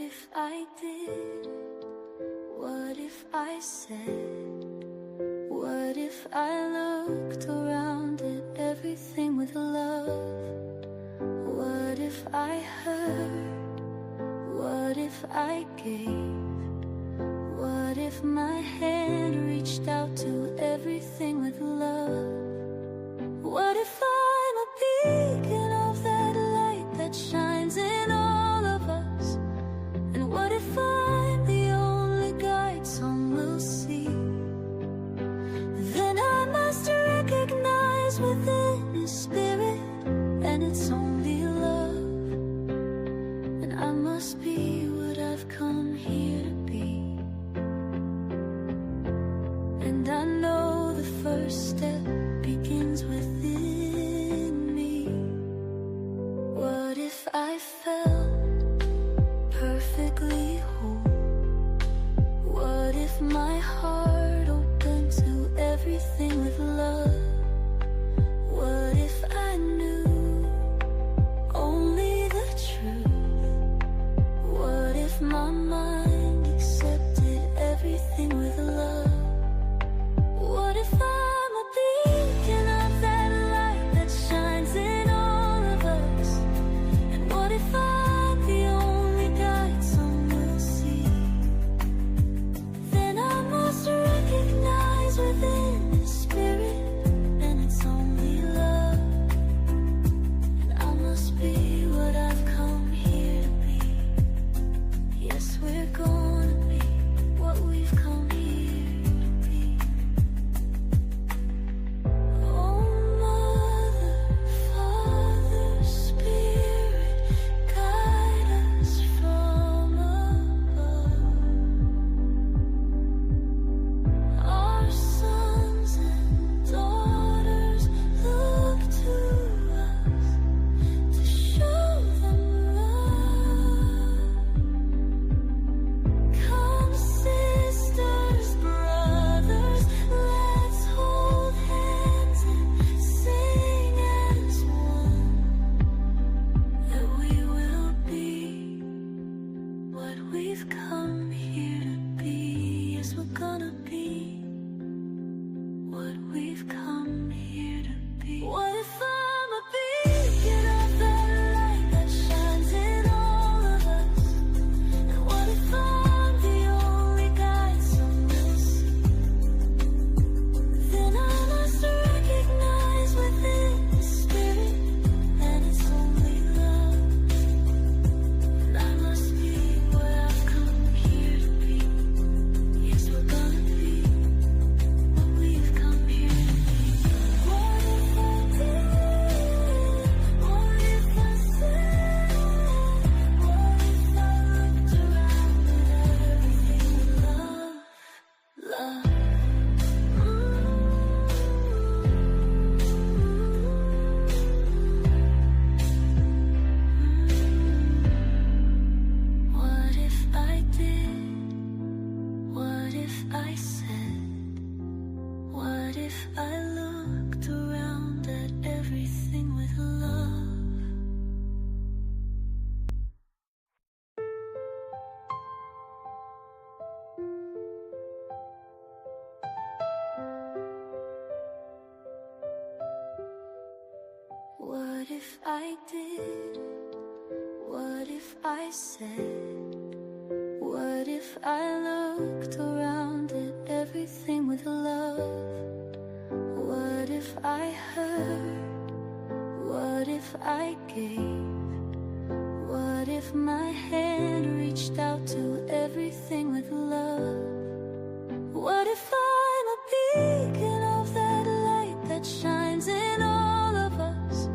if I did? What if I said? What if I looked around at everything with love? What if I heard? What if I gave? What if my hand reached out to everything with love? What if I'm a beacon of that light that shines in all of us? And what if I'm the only guide some will see? Then I must recognize within His Spirit, and it's only love. And I must be what I've come here to be. And I know the first step begins within me. What if I felt perfectly whole? What if my heart opened to everything with love? What if I knew only the truth? What if my mind accepted everything with love? What if I'm a beacon of that light that shines in all of us? And what if I'm the only guide some will see? Then I must recognize within His Spirit, and it's only love. And I must be what I've come here to be. Yes, we're gonna be what we've come here to be. Oh, Mother, Father, Spirit, guide us from above. Our sons and daughters look to us to show them love. Come, sisters, brothers, let's hold hands and sing as one, that we will be what we've come here to be. Yes, we're gonna be what we've come here to be. What if I'm a beacon of that light that shines in all of us? And what if I'm the only guide some will see? Then I must recognize within His Spirit, and it's only love. And I must be what I've come here to be. Yes, we're gonna be what we've come here to be. What if I did? What if I said? What if I looked around at everything with love? Love. What if I did? What if I said? What if I looked around at everything with love? What if I did? What if I said? What if I looked around at everything with love? What if I heard? What if I gave? What if my hand reached out to everything with love? What if I'm a beacon of that light that shines in all of us?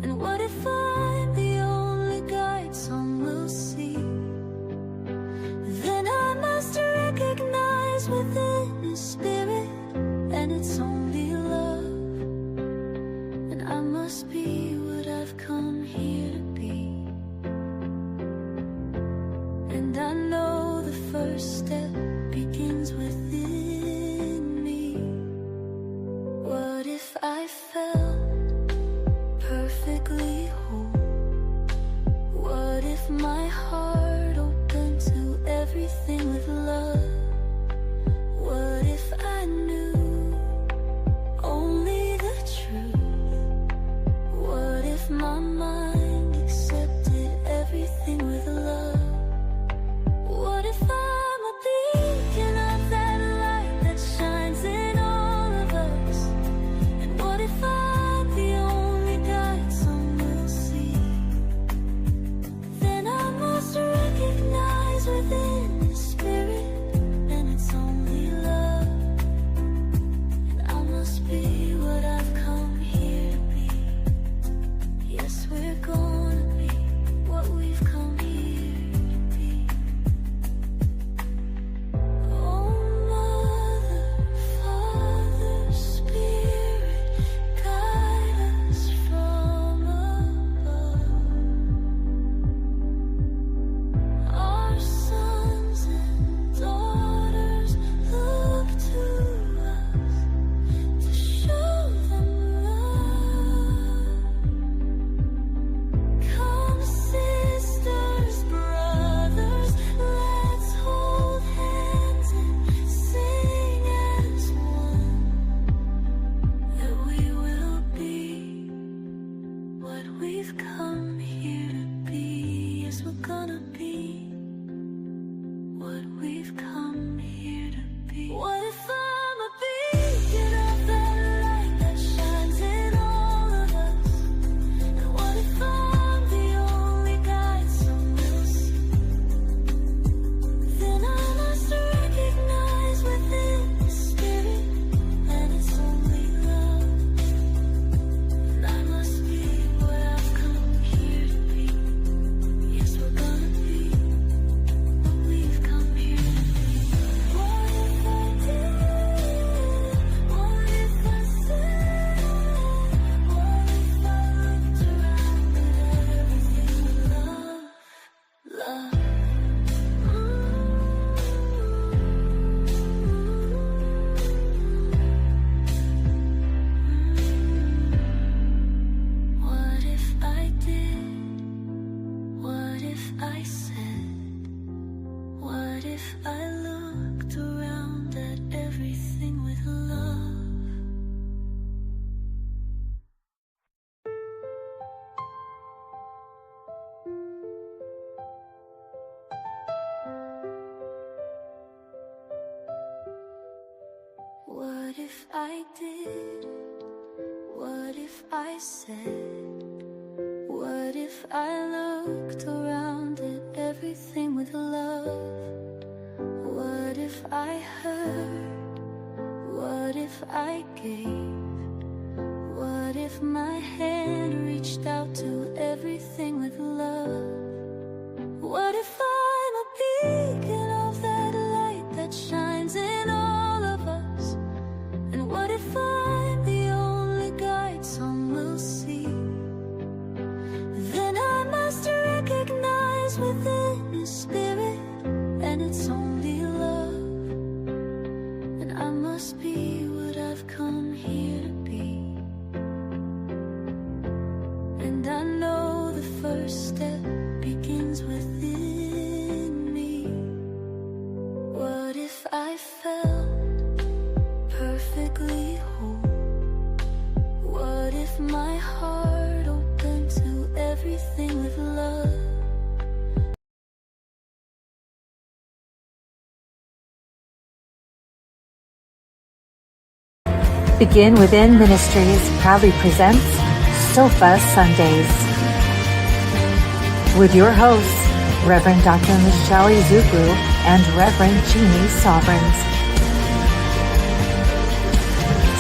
And what if I'm the only guide some will see? Then I must recognize within His Spirit, and it's only love. And I must be what I've come here to be. And I know the first step begins if my mind accepted everything with love? What if I'm a beacon of that light that shines in all of us? And what if I'm the only guide some will see? Then I must recognize within the spirit, and it's only love. And I must be what I've come here to be. Yes, we're gonna be what we've come here to be. Oh, Mother, Father, Spirit, guide us from above. Our sons and daughters look to us to show them love. Come, sisters, brothers, let's hold hands and sing as one, that we will be what we've come here to be. Yes, we're gonna be what we've come here to be. What if I'm a beacon of that light that shines in all of us? And what if I'm the only guide some will see? Then I must recognize within the spirit, and it's only love. And I must be what I've come here to be. Yes, we're gonna be what we've come here to be. What if I did? What if I said? What if I looked around at everything with love? Love. What if I did? What if I said? What if I looked around at everything with love? What if I did? What if I said? What if I looked around at everything with love? What if I heard? What if I gave? What if my hand reached out to everything with love? What if I'm a beacon of that light that shines in all of us? And what if I'm the only guide some will see? Then I must recognize within the spirit, and it's only love. And I must be what I've come here to be. And I know the first step begins within me. What if I felt perfectly whole? What if my heart opened to everything with love? Begin Within Ministries proudly presents Sofa Sundays with your hosts, Reverend Dr. Michelle Izuku and Reverend Jeannie Sovereigns.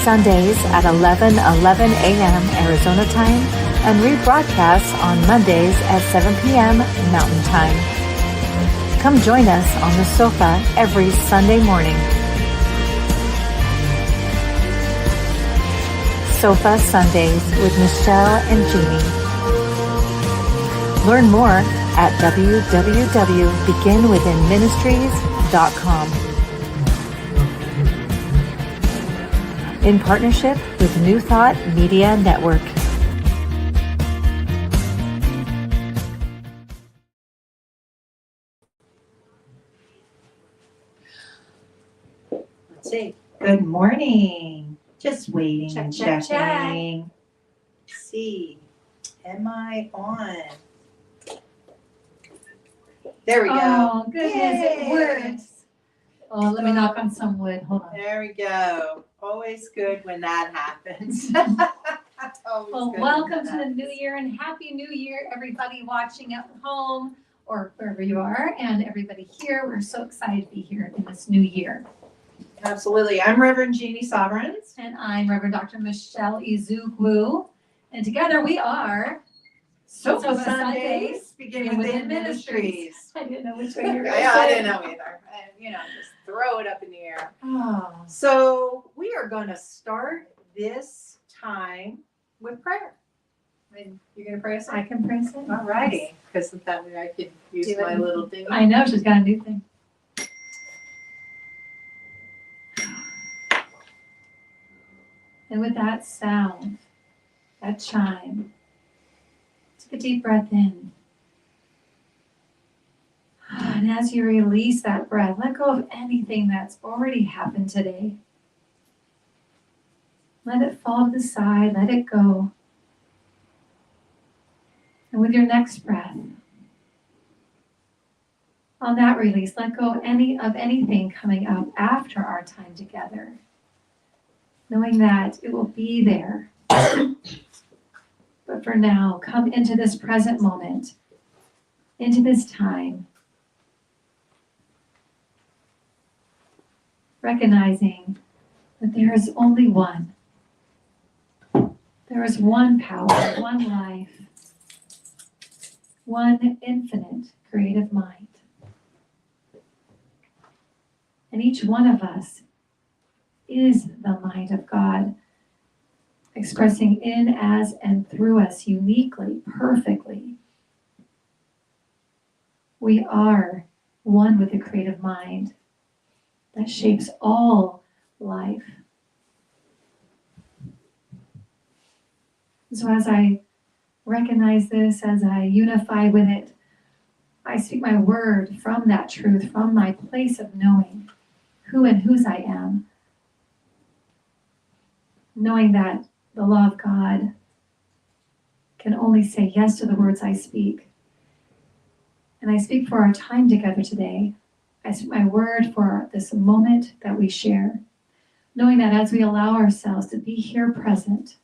Sundays at 11:11 a.m. Arizona time and rebroadcasts on Mondays at 7 p.m. Mountain Time. Come join us on the sofa every Sunday morning. Sofa Sundays with Michelle and Jeannie. Learn more at www.beginwithinministries.com. In partnership with New Thought Media Network. Let's see. Good morning. Just waiting Check, and check, checking. See. Am I on? There we go. Oh, goodness, it Yay. works. Oh, let me knock on some wood. Hold on. There we go. Always good when that happens. Always Well, good welcome when to that the new year and happy new year, everybody watching at home or wherever you are, and everybody here. We're so excited to be here in this new year. Absolutely. I'm Reverend Jeannie Sovereigns. And I'm Reverend Dr. Michelle Izugwu, and together we are Sofa Sofa Sundays, begin within ministries. I didn't know which way you were going to Yeah, say I it. didn't know either. Just throw it up in the air. Oh, So we are going to start this time with prayer. And you're going to pray us I in? can praise it. All righty. Because that way I could use Do my it. little thing. I know, she's got a new thing. And with that sound, that chime, take a deep breath in. And as you release that breath, let go of anything that's already happened today. Let it fall to the side, let it go. And with your next breath, on that release, let go of anything coming up after our time together, knowing that it will be there. But for now, come into this present moment, into this time, recognizing that there is only one. There is one power, one life, one infinite creative mind. And each one of us is the mind of God, expressing in, as, and through us uniquely, perfectly. We are one with the creative mind that shapes all life. So as I recognize this, as I unify with it, I speak my word from that truth, from my place of knowing who and whose I am, knowing that the law of God can only say yes to the words I speak. And I speak for our time together today. I speak my word for this moment that we share, knowing that as we allow ourselves to be here present,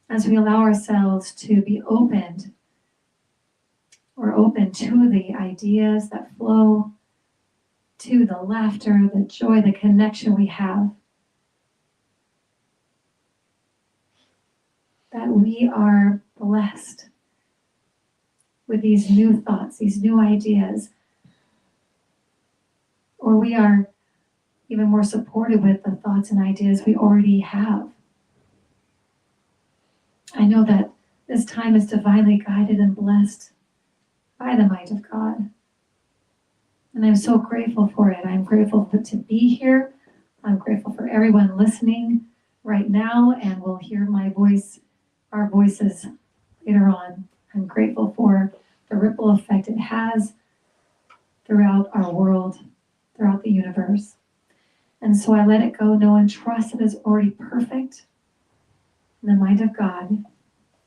as we allow ourselves to be opened, or open to the ideas that flow, to the laughter, the joy, the connection we have, that we are blessed with these new thoughts, these new ideas, or we are even more supported with the thoughts and ideas we already have. I know that this time is divinely guided and blessed by the might of God. And I'm so grateful for it. I'm grateful to be here. I'm grateful for everyone listening right now and will hear my voice, our voices later on. I'm grateful for the ripple effect it has throughout our world, throughout the universe. And so I let it go, know and trust it is already perfect in the mind of God.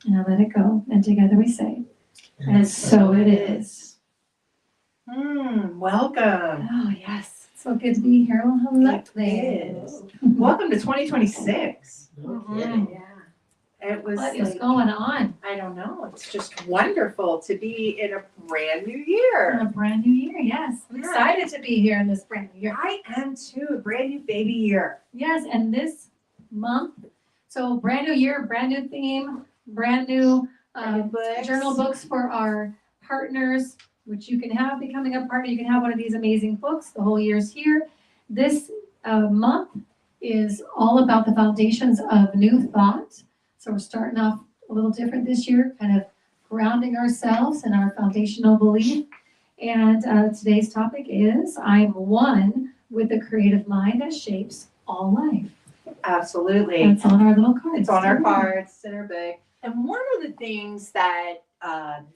And I let it go. And together we say, and so it is. Welcome. Oh, yes. So good to be here. Well, hello It there. is. Welcome to 2026. Mhm. Yeah. It was What is like, going on? I don't know. It's just wonderful to be in a brand new In year. a brand new year, yes. I'm Yeah. excited to be here in this brand new year. I am too. A brand new baby year. Yes, and this month, so brand new year, brand new theme, brand new Books. journal books for our partners, which you can have becoming a partner. You can have one of these amazing books. The whole year's here. This month is all about the foundations of new thought. So we're starting off a little different this year, kind of grounding ourselves in our foundational belief. And today's topic is I'm one with the creative mind that shapes all life. Absolutely. And it's on our little cards. It's on our cards, it's in our book. And one of the things that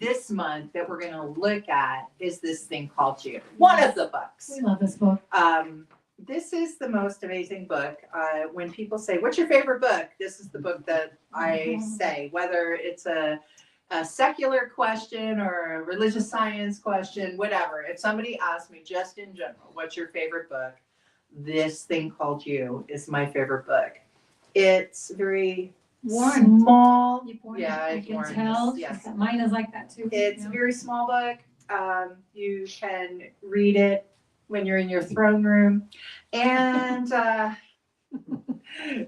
this month that we're going to look at is this thing called Jude. One of the books. We love this book. This is the most amazing book. When people say, "What's your favorite book?" This is the book that I say. Whether it's a a secular question or a religious science question, whatever. If somebody asks me just in general, what's your favorite book? This Thing Called You is my favorite book. It's very Warren. small. Warren, Yeah, I it's can Warren. tell. Yes. Mine is like that too. It's Yeah. a very small book. You can read it when you're in your throne room. And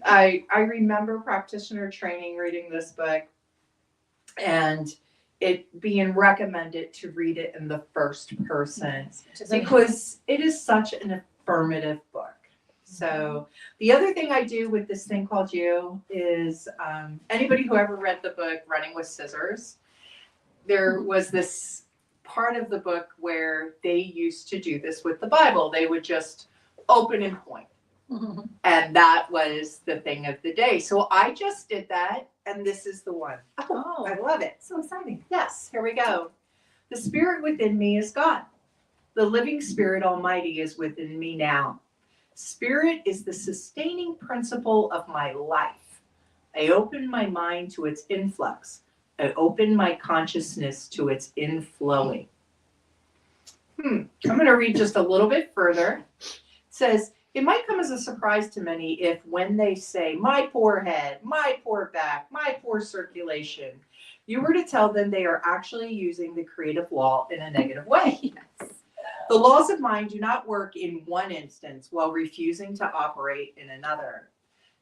I remember practitioner training reading this book and it being recommended to read it in the first person because it is such an affirmative book. So the other thing I do with This Thing Called You is anybody who ever read the book Running with Scissors, there was this part of the book where they used to do this with the Bible. They would just open and point. And that was the thing of the day. So I just did that, and this is the one. Oh, I love it. So exciting. Yes, here we go. The Spirit within me is God. The living Spirit Almighty is within me now. Spirit is the sustaining principle of my life. I open my mind to its influx. I open my consciousness to its inflowing. I'm going to read just a little bit further. It says, it might come as a surprise to many if when they say, my poor head, my poor back, my poor circulation, you were to tell them they are actually using the creative law in a negative way. Yes. The laws of mind do not work in one instance while refusing to operate in another.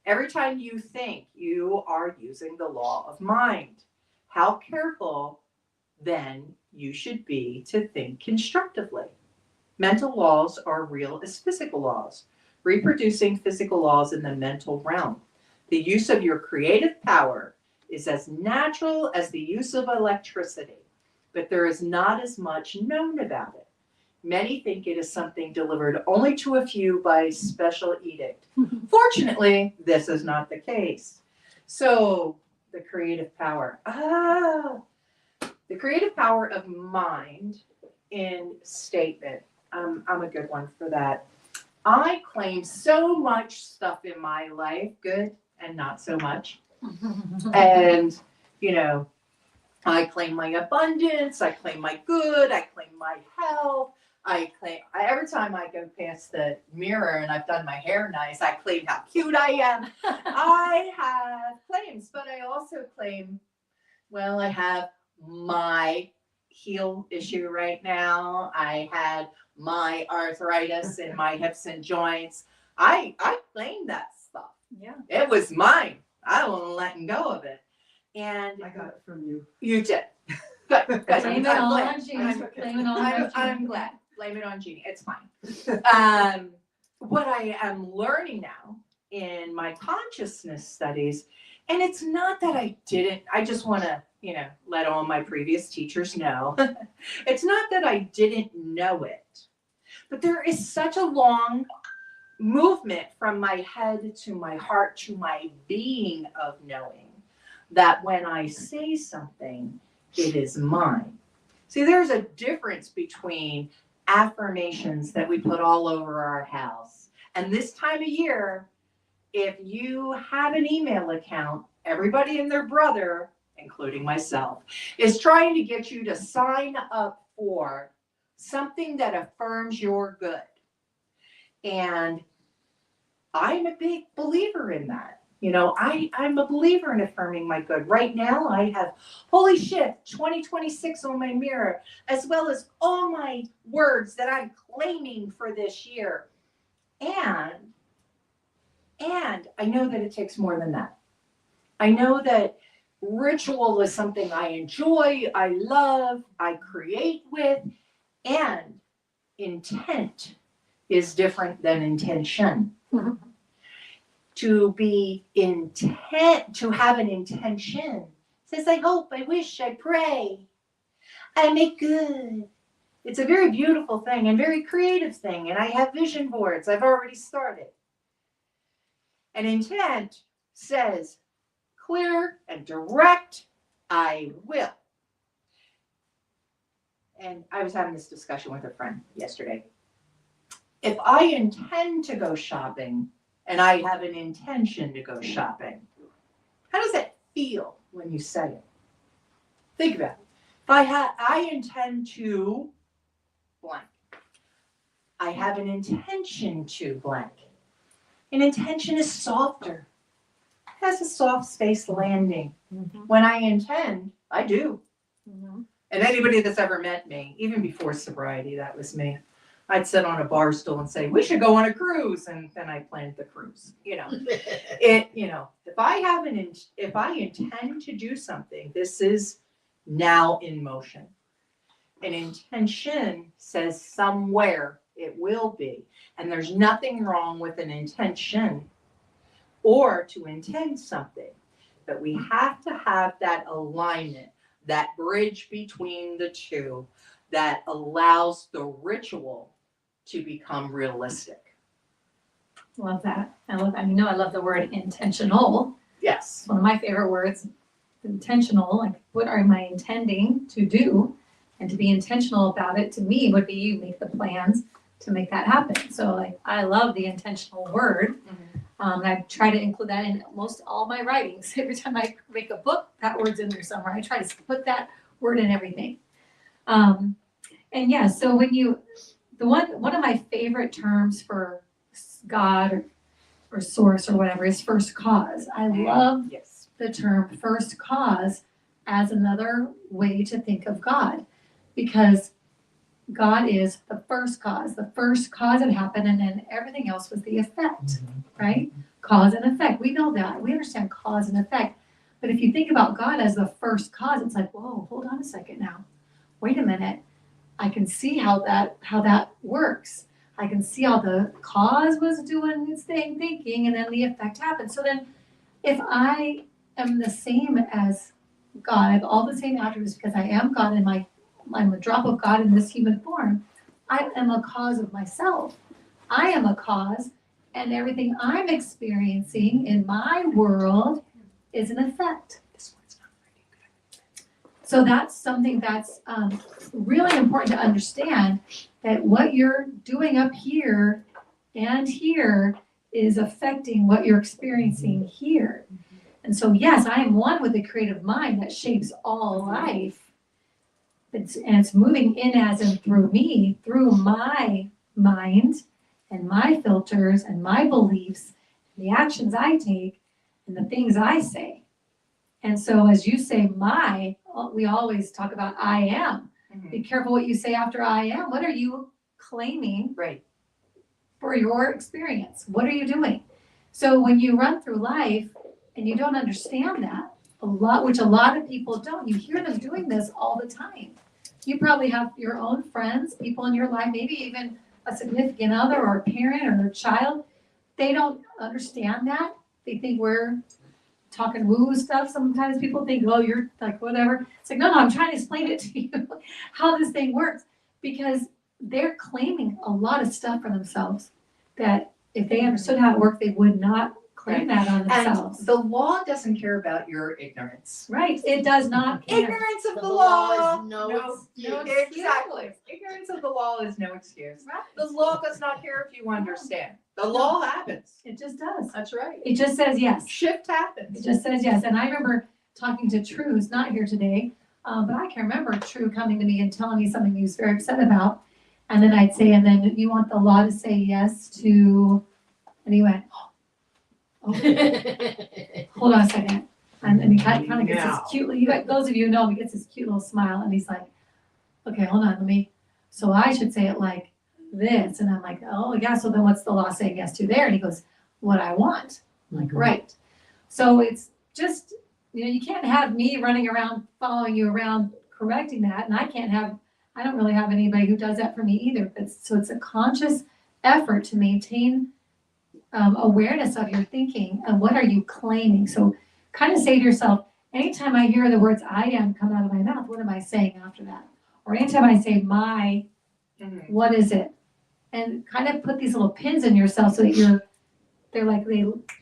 Every time you think, you are using the law of mind. How careful, then, you should be to think constructively. Mental laws are real as physical laws, reproducing physical laws in the mental realm. The use of your creative power is as natural as the use of electricity, but there is not as much known about it. Many think it is something delivered only to a few by special edict. Fortunately, this is not the case. So, the creative power. The creative power of mind in statement. I'm a good one for that. I claim so much stuff in my life, good and not so much. And, I claim my abundance, I claim my good, I claim my health. Every time I go past the mirror and I've done my hair nice, I claim how cute I am. I have claims, but I also claim, I have my heel issue right now. I had my arthritis in my hips and joints. I claim that stuff. Yeah. It was mine. I wasn't letting go of it. And I got it from you. you did. Good. Good. Blame it I'm all glad. on Jeannie. Blame it all on I'm Jeannie. glad. Blame it on Jeannie. It's fine. What I am learning now in my consciousness studies, and it's not that I just want to, let all my previous teachers know. It's not that I didn't know it, but there is such a long movement from my head to my heart to my being of knowing that when I say something, it is mine. See, there's a difference between affirmations that we put all over our house. And this time of year, if you have an email account, everybody and their brother, including myself, is trying to get you to sign up for something that affirms your good. And I'm a big believer in that. I'm a believer in affirming my good. Right now, I have, holy shit, 2026 on my mirror, as well as all my words that I'm claiming for this year. And I know that it takes more than that. I know that ritual is something I enjoy, I love, I create with, and intent is different than intention. To be intent, to have an intention, says I hope, I wish, I pray, I make good. It's a very beautiful thing and very creative thing, and I have vision boards. I've already started. And intent says clear and direct, I will. And I was having this discussion with a friend yesterday. If I intend to go shopping, and I have an intention to go shopping, how does that feel when you say it? Think about it. If I intend to blank. I have an intention to blank. An intention is softer. It has a soft space landing. When I intend, I do. And anybody that's ever met me, even before sobriety, that was me. I'd sit on a bar stool and say, we should go on a cruise. And then I planned the cruise, if I intend to do something, this is now in motion. An intention says somewhere it will be. And there's nothing wrong with an intention or to intend something. But we have to have that alignment, that bridge between the two that allows the ritual to become realistic. Love that. I love that. I love the word intentional. Yes. It's one of my favorite words. Intentional, like what am I intending to do? And to be intentional about it to me would be you make the plans to make that happen. So like I love the intentional word. And I try to include that in most all my writings. Every time I make a book, that word's in there somewhere. I try to put that word in everything. And yeah, so when one of my favorite terms for God or source or whatever is first cause. I love the term first cause as another way to think of God, because God is the first cause. The first cause had happened, and then everything else was the effect, right? Cause and effect. We know that. We understand cause and effect. But if you think about God as the first cause, it's like, whoa, hold on a second now. Wait a minute. I can see how that works. I can see how the cause was doing its thing, thinking, and then the effect happened. So then if I am the same as God, I have all the same attributes because I am God and I'm a drop of God in this human form. I am a cause of myself. I am a cause, and everything I'm experiencing in my world is an effect. So that's something that's really important to understand, that what you're doing up here and here is affecting what you're experiencing here. And so, yes, I am one with the creative mind that shapes all life. It's moving in as and through me, through my mind and my filters and my beliefs, and the actions I take and the things I say. And so as you say we always talk about I am. Be careful what you say after I am. What are you claiming for your experience? What are you doing? So when you run through life and you don't understand that, which a lot of people don't, you hear them doing this all the time. You probably have your own friends, people in your life, maybe even a significant other or a parent or a child. They don't understand that. They think we're talking woo stuff. Sometimes people think, oh, you're like whatever. It's like, no, I'm trying to explain it to you how this thing works, because they're claiming a lot of stuff for themselves that if they understood how it worked, they would not claim that on themselves. And the law doesn't care about your ignorance. Right. It does not care. Ignorance of the law is no excuse. Exactly. Ignorance of the law is no excuse. Right. The law does not care if you understand. The law happens. It just does. That's right. It just says yes. Shift happens. It just says yes. And I remember talking to True, who's not here today, but I can remember True coming to me and telling me something he was very upset about. And then I'd say, and then you want the law to say yes to, and he went, hold on a second. And he kind of gets this cute, those of you who know, he gets this cute little smile, and he's like, okay, hold on, so I should say it like this. And I'm like, oh yeah, so then what's the law saying yes to there? And he goes, what I want. I'm like, right. So it's just, you can't have me running around, following you around, correcting that. And I don't really have anybody who does that for me either. So it's a conscious effort to maintain awareness of your thinking and what are you claiming. So kind of say to yourself, anytime I hear the words I am come out of my mouth, what am I saying after that? Or anytime I say what is it? And kind of put these little pins in yourself so that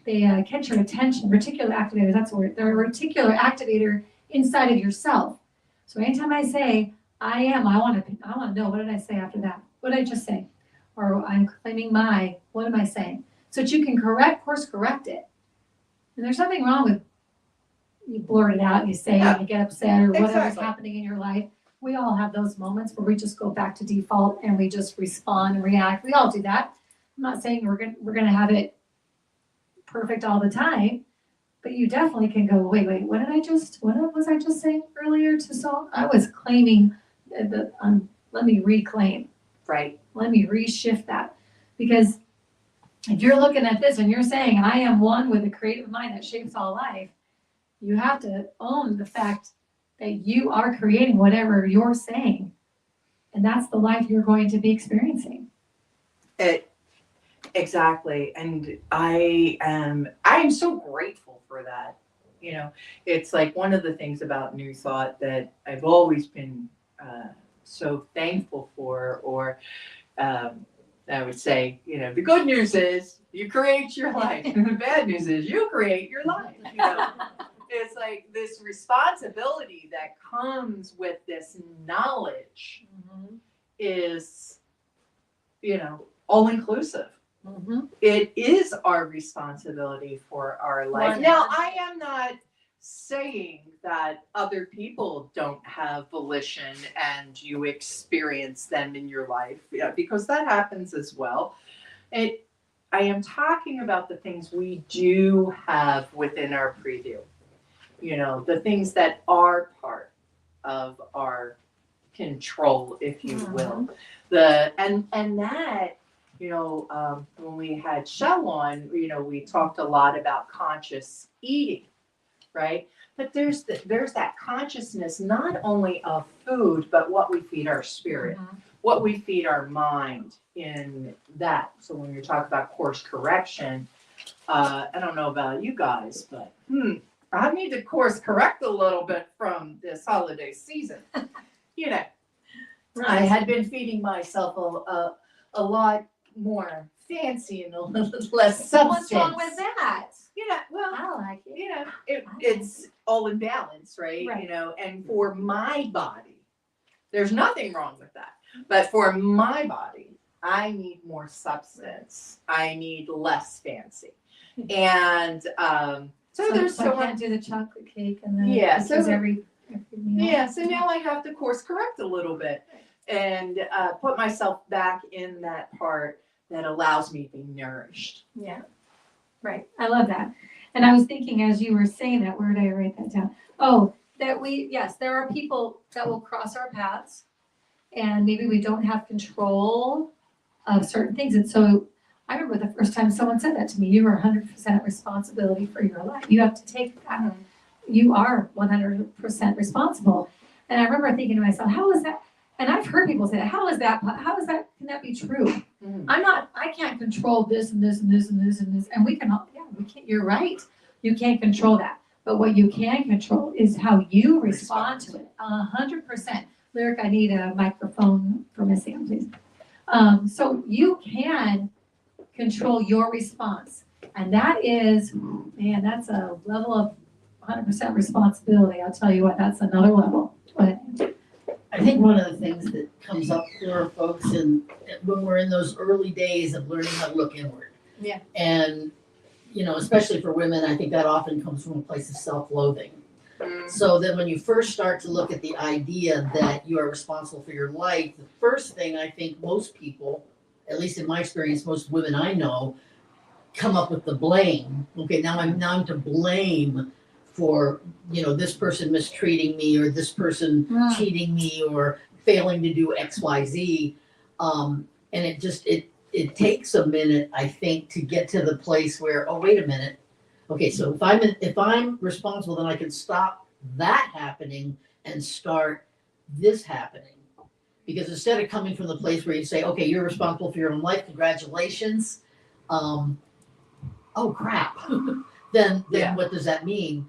they catch your attention. Reticular activators, that's the word. They're a reticular activator inside of yourself. So anytime I say I am, I want to know, what did I say after that? What did I just say? Or I'm claiming what am I saying? So that you can course correct it. And there's nothing wrong with you blurt it out, and you say, Yeah. and you get upset, or whatever's Exactly. happening in your life. We all have those moments where we just go back to default and we just respond and react. We all do that. I'm not saying we're gonna have it perfect all the time, but you definitely can go, wait, what was I just saying earlier to Saul? I was claiming let me reclaim. Right. Let me reshift that. Because if you're looking at this and you're saying, I am one with a creative mind that shapes all life, you have to own the fact that you are creating whatever you're saying. And that's the life you're going to be experiencing. Exactly. And I am so grateful for that. You know, it's like one of the things about New Thought that I've always been so thankful for, or I would say, you know, the good news is you create your life. And the bad news is you create your life. You know, it's like this responsibility that comes with this knowledge is, you know, all inclusive. It is our responsibility for our life. Now, I am not saying that other people don't have volition and you experience them in your life, because that happens as well. I am talking about the things we do have within our preview. You know, the things that are part of our control, if you will. And that, you know, when we had Shell on, you know, we talked a lot about conscious eating, right? But there's that consciousness not only of food, but what we feed our spirit, what we feed our mind in that. So when you're talking about course correction, I don't know about you guys, but I need to course correct a little bit from this holiday season. You know, I had been feeding myself a lot more fancy and a little less substance. What's wrong with that? You know, well, I like it. you know, it's all in balance, right? Right. You know, and for my body, there's nothing wrong with that. But for my body, I need more substance. I need less fancy. And so there's I so can't much. do the chocolate cake and the Yeah, cookies so- every meal. Yeah, so now I have to course correct a little bit and put myself back in that part that allows me to be nourished. Yeah, right. I love that. And I was thinking as you were saying that, where did I write that down? Oh, yes, there are people that will cross our paths and maybe we don't have control of certain things. And so I remember the first time someone said that to me, you are 100% responsibility for your life. You have to take that. You are 100% responsible. And I remember thinking to myself, how is that? And I've heard people say that, can that be true? I can't control this and this and this and this and this. And we can't, you're right. You can't control that. But what you can control is how you respond to it. 100%. Lyric, I need a microphone for Miss Sam, please. So you can control your response. And that is, man, that's a level of 100% responsibility. I'll tell you what, that's another level. Go ahead. I think one of the things that comes up for folks when we're in those early days of learning how to look inward. Yeah. And, you know, especially for women, I think that often comes from a place of self-loathing. So that when you first start to look at the idea that you are responsible for your life, the first thing I think most people, at least in my experience, most women I know, come up with the blame. Okay, now I'm to blame for, you know, this person mistreating me or this person cheating me or failing to do X, Y, Z. And it takes a minute, I think, to get to the place where, oh, wait a minute. Okay, so if I'm responsible, then I can stop that happening and start this happening. Because instead of coming from the place where you say, okay, you're responsible for your own life, congratulations. Oh crap. then what does that mean?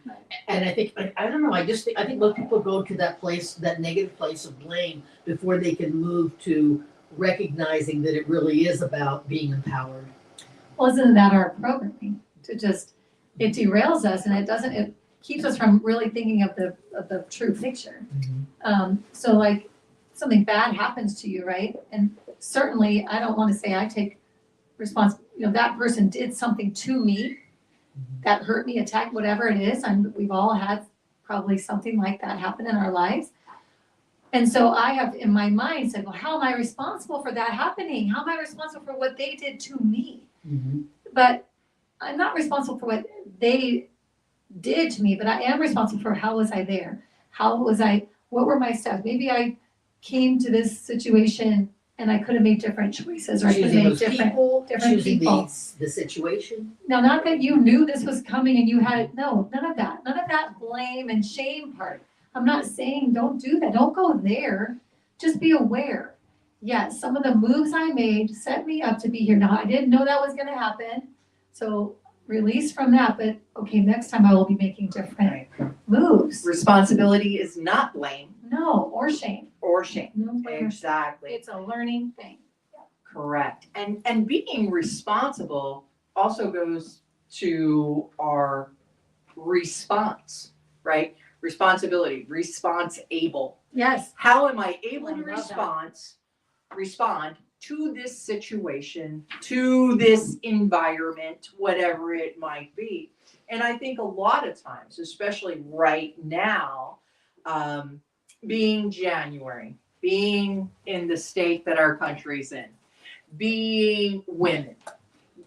And I think, I don't know, I think most people go to that place, that negative place of blame before they can move to recognizing that it really is about being empowered. Well, isn't that our programming? It derails us and it keeps us from really thinking of the true picture. So like something bad happens to you, right? And certainly I don't want to say I take responsibility, you know, that person did something to me that hurt me, attacked, whatever it is. And we've all had probably something like that happen in our lives. And so I have in my mind said, well, how am I responsible for that happening? How am I responsible for what they did to me? But I'm not responsible for what they did to me, but I am responsible for how was I there? What were my steps? Maybe I came to this situation and I could have made different choices, or I could have Choosing made those different people, choosing people. the situation. Now, not that you knew this was coming and you had, no, none of that blame and shame part. I'm not saying don't do that. Don't go there. Just be aware. Yes, some of the moves I made set me up to be here. Now, I didn't know that was going to happen. So release from that. But okay, next time I will be making different moves. Responsibility is not blame No, or shame. or shame. No blame or shame. Exactly. It's a learning thing. Correct. And being responsible also goes to our response, right? Responsibility, response able. Yes. How am I able I to love that. respond to this situation, to this environment, whatever it might be? And I think a lot of times, especially right now, being January, being in the state that our country's in, being women,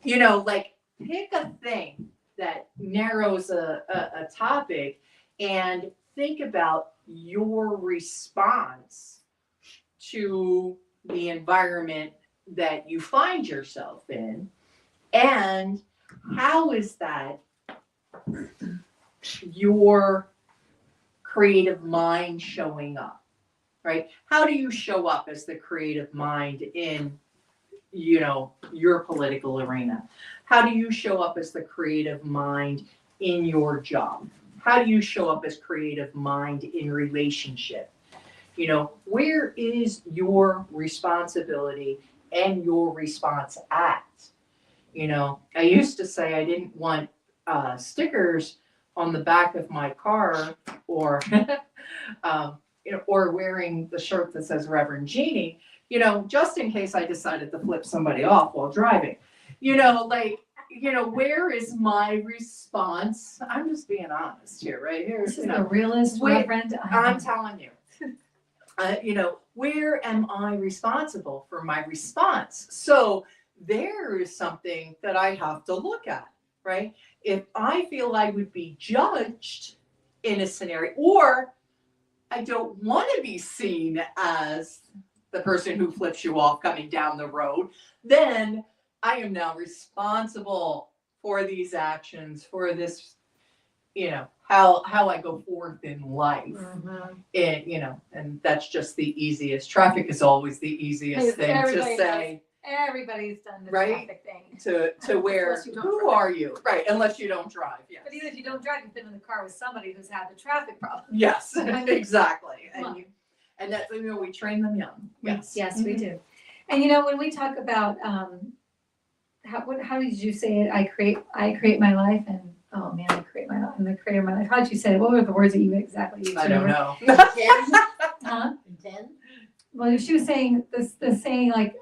like pick a thing that narrows a topic and think about your response to the environment that you find yourself in, and how is that your creative mind showing up, right? How do you show up as the creative mind in your political arena? How do you show up as the creative mind in your job? How do you show up as creative mind in relationship? Where is your responsibility and your response at? I used to say I didn't want stickers on the back of my car, or or wearing the shirt that says Reverend Jeannie, just in case I decided to flip somebody off while driving. Where is my response? I'm just being honest here, right here. This is the realest Reverend. I'm telling you. Where am I responsible for my response? So there is something that I have to look at, right? If I feel I would be judged in a scenario, or I don't want to be seen as the person who flips you off coming down the road, then I am now responsible for these actions, for this, how I go forth in life. And that's just the easiest. Traffic is always the easiest thing to say. Everybody's done the Right? traffic thing. To where, Unless you don't who drive. are you? Right, unless you don't drive, yes. But even if you don't drive, you've been in the car with somebody who's had the traffic problem. Yes, exactly. Come on. And that's, we train them young. Yes. Yes, we do. And when we talk about how did you say it? I create my life, and oh man, I create my life. I'm the creator of my life. How did you say it? What were the words that you exactly used? I don't know. Huh? 10? Well, she was saying the saying like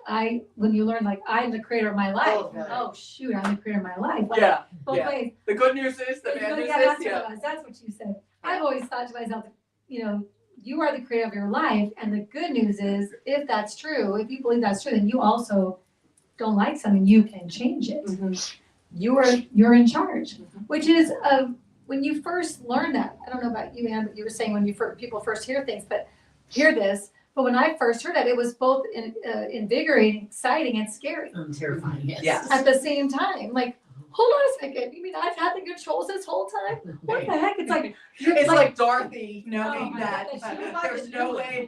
when you learn like I'm the creator of my life. Oh, right. Oh shoot, I'm the creator of my life. Like, Yeah, both yeah. ways. The good news is, the It's bad like, news yeah, is, that's what yeah. it was. That's what you said. I've always thought to myself, you are the creator of your life, and the good news is, if that's true, if you believe that's true, then you also don't like something, you can change it. You're in charge, which is when you first learn that. I don't know about you, Ann, but you were saying when people first hear this. But when I first heard that, it was both invigorating, exciting, and scary Terrifying, yes. Yes. at the same time. Like, hold on a second. You mean I've had the controls this whole time? What the heck? It's like It's like Dorothy knowing Oh my that God, that she was there's no doing. way,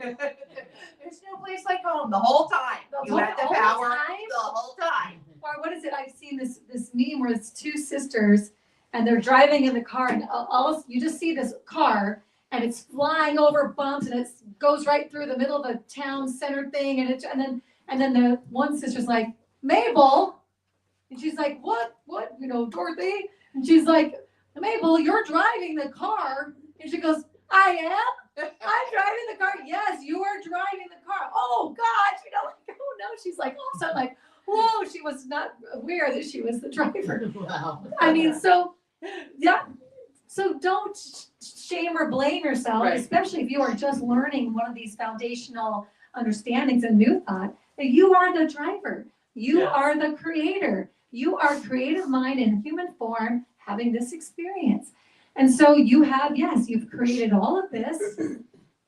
there's no place like home the whole time. You had the whole power time? the whole time. Or what is it? I've seen this meme where it's two sisters and they're driving in the car, and you just see this car and it's flying over bumps, and it goes right through the middle of a town center thing, and then the one sister's like, Mabel, and she's like, what, Dorothy? And she's like, Mabel, you're driving the car. And she goes, I am? I'm driving the car. Yes, you are driving the car. Oh gosh, oh no. She's like, also like, whoa, she was not aware that she was the driver. Wow. I mean, so Yeah. So don't shame or blame yourself, Right. especially if you are just learning one of these foundational understandings and new thought, that you are the driver. You Yes. are the creator. You are creative mind in human form having this experience. And so you have, yes, you've created all of this.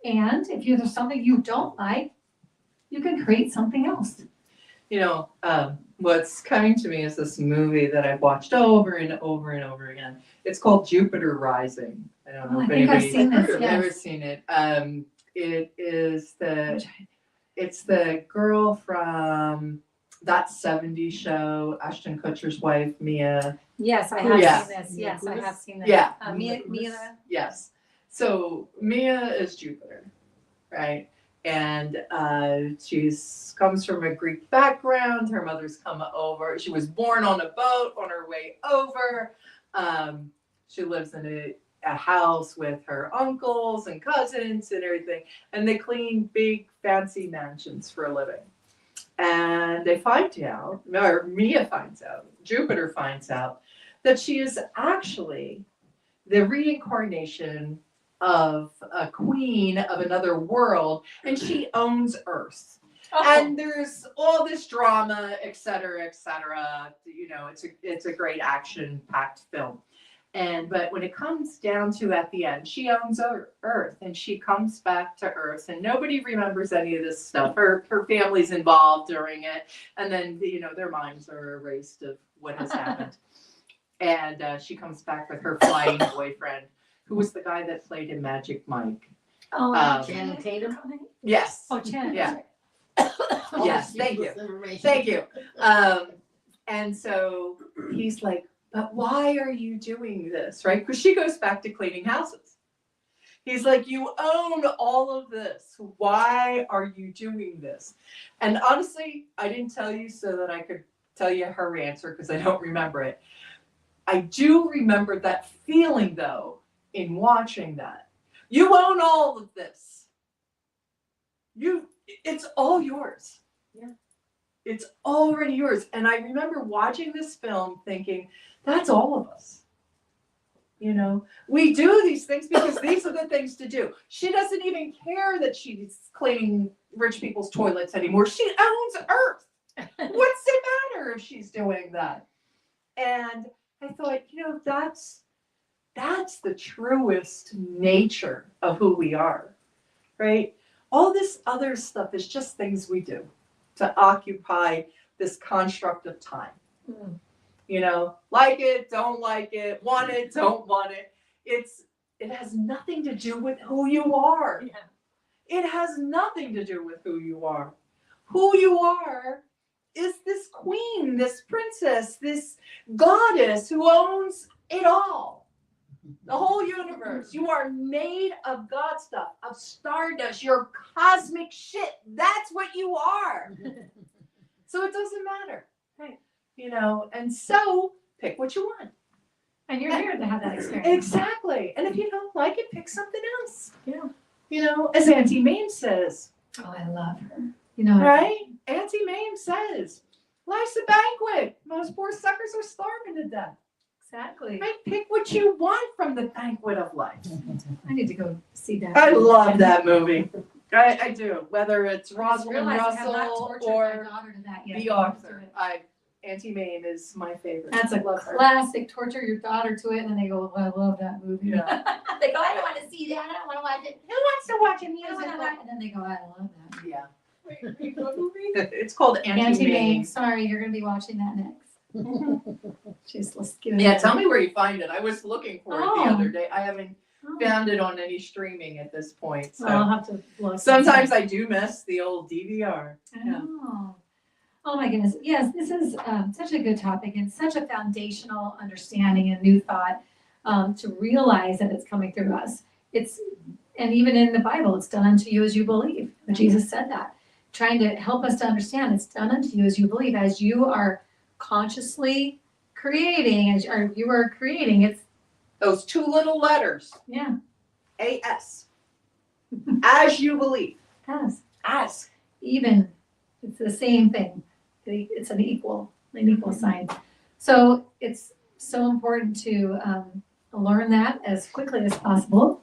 And if there's something you don't like, you can create something else. You know, what's coming to me is this movie that I've watched over and over and over again. It's called Jupiter Rising. I don't know Oh, I if think I've anybody's seen this, ever yes. seen it. It is it's the girl from That 70s Show, Ashton Kutcher's wife, Mia. Yes, I have have seen seen this. Yes, I have seen this. Yeah. Mia. Yes. So Mia is Jupiter, right? And she's comes from a Greek background. Her mother's come over. She was born on a boat on her way over. She lives in a house with her uncles and cousins and everything. And they clean big fancy mansions for a living. And they find out, or Mia finds out, Jupiter finds out, that she is actually the reincarnation of a queen of another world, and she owns Earth. And there's all this drama, et cetera, et cetera. You know, it's a great action-packed film. But when it comes down to at the end, she owns Earth, and she comes back to Earth, and nobody remembers any of this stuff. Her family's involved during it, and then their minds are erased of what has happened. And she comes back with her flying boyfriend, who was the guy that played in Magic Mike. Channing Tatum? Yes. Oh, Channing. Yeah. Oh, Yes, thank you. useless information. Thank you. And so he's like, but why are you doing this, right? Because she goes back to cleaning houses. He's like, you own all of this. Why are you doing this? And honestly, I didn't tell you so that I could tell you her answer because I don't remember it. I do remember that feeling, though, in watching that. You own all of this. It's all yours. Yeah. It's already yours. And I remember watching this film thinking, that's all of us. We do these things because these are the things to do. She doesn't even care that she's cleaning rich people's toilets anymore. She owns Earth. What's it matter if she's doing that? And I thought, that's the truest nature of who we are, right? All this other stuff is just things we do to occupy this construct of time. Like it, don't like it, want it, don't want it. It has nothing to do with who you are. Yeah. It has nothing to do with who you are. Who you are is this queen, this princess, this goddess who owns it all. The whole universe. You are made of God stuff, of stardust. You're cosmic shit. That's what you are. So it doesn't matter. Right. And so pick what you want. And you're here to have that experience. Exactly. And if you don't like it, pick something else. Yeah. As Auntie Mame says. Oh, I love her. Right? Auntie Mame says, life's a banquet. Most poor suckers are starving to death. Exactly. Right? Pick what you want from the banquet of life. I need to go see that. I love that movie. I do. Whether it's I just Rosalind realized I have not Russell tortured my or daughter to that yet. the author. Auntie Mame is my favorite. That's a Love her. classic. Torture your daughter to it, and then they go, "Oh, I love that movie." Yeah. They go, "I don't want to see that. I don't want to watch it. Who wants to watch a musical?" And then they go, "I love that." Yeah. It's called Auntie Auntie Mame. Mame. Sorry, you're going to be watching that next. She's just giving. Yeah, me tell me where you find it. I was looking for it the Oh. other day. I haven't Oh. found it on any streaming at this point. So Well, I'll have to look. sometimes I do miss the old DVR. Yeah. Oh my goodness. Yes, this is such a good topic and such a foundational understanding and new thought to realize that it's coming through us. And even in the Bible, it's done unto you as you believe. Jesus said that, trying to help us to understand it's done unto you as you believe, as you are consciously creating, it's, Those two little letters, yeah, AS. As you believe. as even, it's the same thing. It's an equal sign. So it's so important to learn that as quickly as possible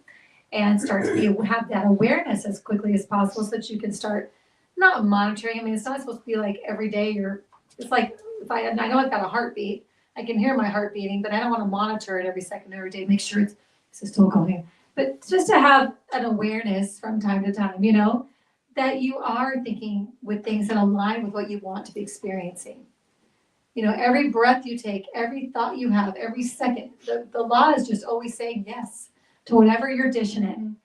and start to have that awareness as quickly as possible so that you can start not monitoring. I mean, it's not supposed to be like every day it's like if I know I've got a heartbeat, I can hear my heart beating, but I don't want to monitor it every second, every day, make sure it's still going. But just to have an awareness from time to time, that you are thinking with things that align with what you want to be experiencing. Every breath you take, every thought you have, every second, the law is just always saying yes to whatever you're dishing in.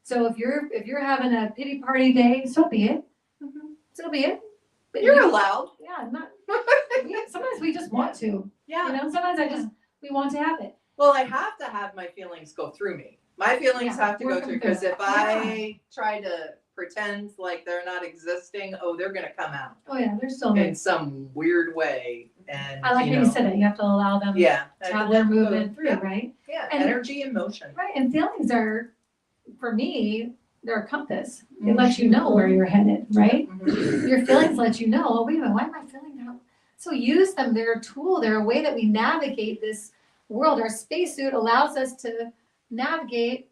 So if you're having a pity party day, so be it. So be it. But You're allowed. Yeah, sometimes we just want to. Yeah. Sometimes we want to have it. Well, I have to have my feelings go through me. My feelings Yeah, have to work go through, them through. because if I try to pretend like they're not existing, they're gonna come out Oh yeah, they're still there. in some weird way. And I like how you said it. You have to allow them Yeah. to have their movement through, Yeah, right? yeah, And- energy and motion. Right, and feelings are, for me, they're a compass. It lets you know where you're headed, right? Mhm. Your feelings let you know, oh, wait a minute, why am I feeling that? So use them. They're a tool. They're a way that we navigate this world. Our spacesuit allows us to navigate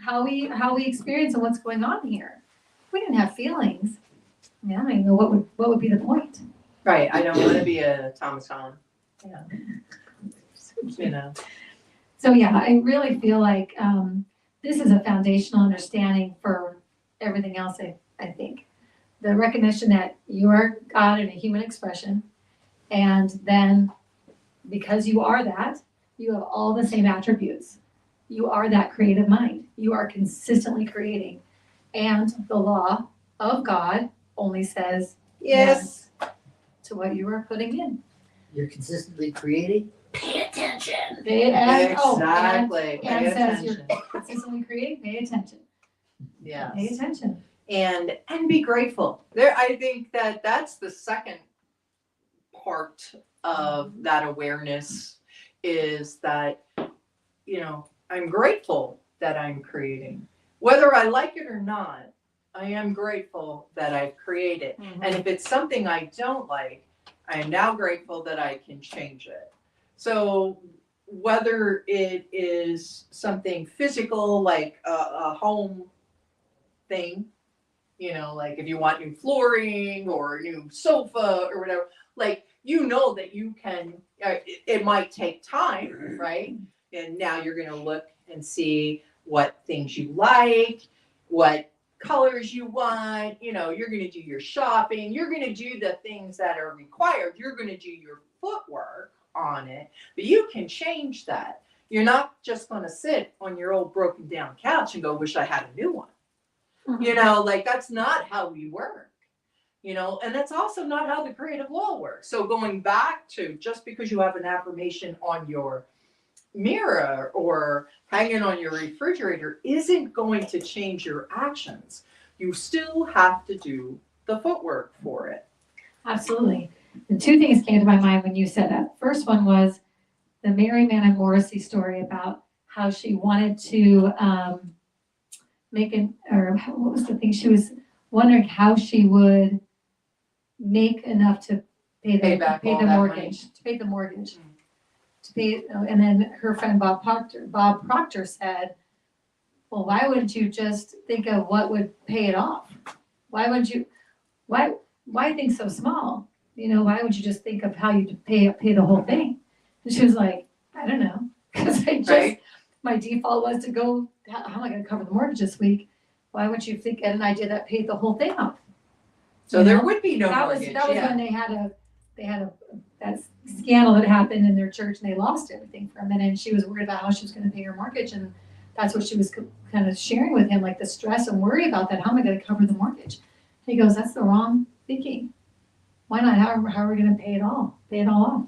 how we experience and what's going on here. If we didn't have feelings, I don't even know what would be the point. Right, I don't wanna be a Thomas Holland. So yeah, I really feel like this is a foundational understanding for everything else, I think. The recognition that you are God in a human expression, and then because you are that, you have all the same attributes. You are that creative mind. You are consistently creating. And the law of God only says Yes. to what you are putting in. You're consistently creating. Pay attention. Exactly, pay and says you're attention. consistently creating, pay attention. Pay Yes. attention. And be grateful. I think that's the second part of that awareness, is that, I'm grateful that I'm creating. Whether I like it or not, I am grateful that I've created. And if it's something I don't like, I am now grateful that I can change it. So whether it is something physical, like a home thing, like if you want new flooring or a new sofa or whatever, like, that you can, it might take time, right? And now you're going to look and see what things you like, what colors you want, you're going to do your shopping, you're going to do the things that are required, you're going to do your footwork on it, but you can change that. You're not just going to sit on your old broken down couch and go, wish I had a new one. Like, that's not how we work, and that's also not how the creative law works. So going back to, just because you have an affirmation on your mirror or hanging on your refrigerator isn't going to change your actions. You still have to do the footwork for it. Absolutely. And two things came to my mind when you said that. First one was the Mary Manning Morrissey story about how she wanted to what was the thing? She was wondering how she would make enough to pay Pay the back all mortgage, that money. to pay the mortgage. And then her friend Bob Proctor said, well, why wouldn't you just think of what would pay it off? Why think so small? Why would you just think of how you pay the whole thing? And she was like, I don't know. Because my default was to go, how am I going to cover the mortgage this week? Why would you think an idea that paid the whole thing off? So there would be no That was mortgage. when they had that scandal that happened in their church, and they lost everything from it. And she was worried about how she was going to pay her mortgage, and that's what she was kind of sharing with him, like the stress and worry about that. How am I going to cover the mortgage? He goes, that's the wrong thinking. Why not? How are we going to pay it all off?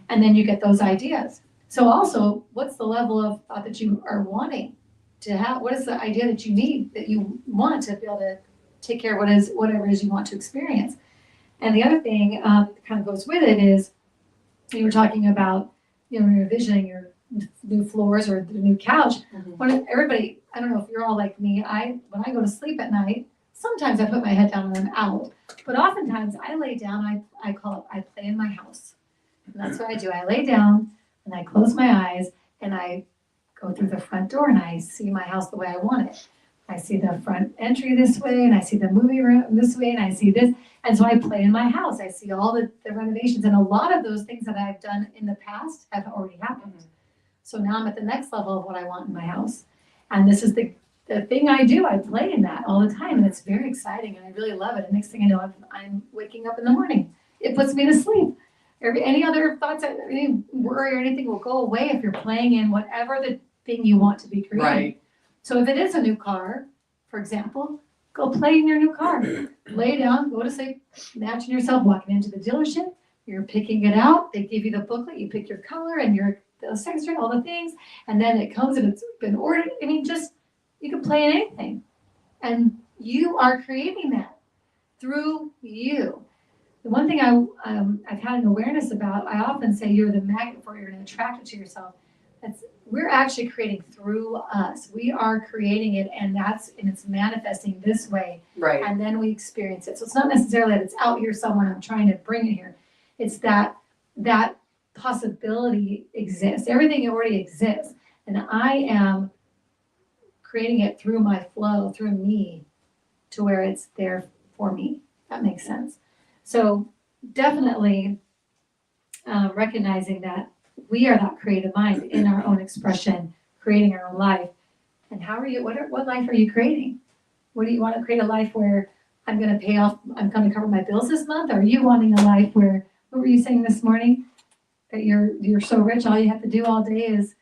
And then you get those ideas. So also, what's the level of thought that you are wanting to have? What is the idea that you need, that you want to be able to take care of whatever it is you want to experience? And the other thing kind of goes with it is, you were talking about, when you're envisioning your new floors or the new couch. Mhm. When everybody, I don't know if you're all like me, when I go to sleep at night, sometimes I put my head down and I'm out. But oftentimes I lay down, I play in my house. And that's what I do. I lay down and I close my eyes and I go through the front door and I see my house the way I want it. I see the front entry this way, and I see the movie room this way, and I see this. And so I play in my house. I see all the renovations. And a lot of those things that I've done in the past have already happened. So now I'm at the next level of what I want in my house. And this is the thing I do. I play in that all the time. And it's very exciting. And I really love it. And next thing I know, I'm waking up in the morning. It puts me to sleep. Any other thoughts, any worry or anything will go away if you're playing in whatever the thing you want to be creating. Right. So if it is a new car, for example, go play in your new car. Lay down, go to sleep, imagine yourself walking into the dealership, you're picking it out, they give you the booklet, you pick your color and the sex string, all the things, and then it comes and it's been ordered. I mean, just, you can play in anything. And you are creating that through you. The one thing I've had an awareness about, I often say you're the magnet for it, you're going to attract it to yourself. We're actually creating through us. We are creating it, and it's manifesting this way. Right. And then we experience it. So it's not necessarily that it's out here somewhere and I'm trying to bring it here. It's that possibility exists. Everything already exists. And I am creating it through my flow, through me, to where it's there for me. That makes sense. So definitely recognizing that we are that creative mind in our own expression, creating our own life. And how are you, what life are you creating? What do you want to create? A life where I'm going to cover my bills this month? Or are you wanting a life where, what were you saying this morning? That you're so rich, all you have to do all day is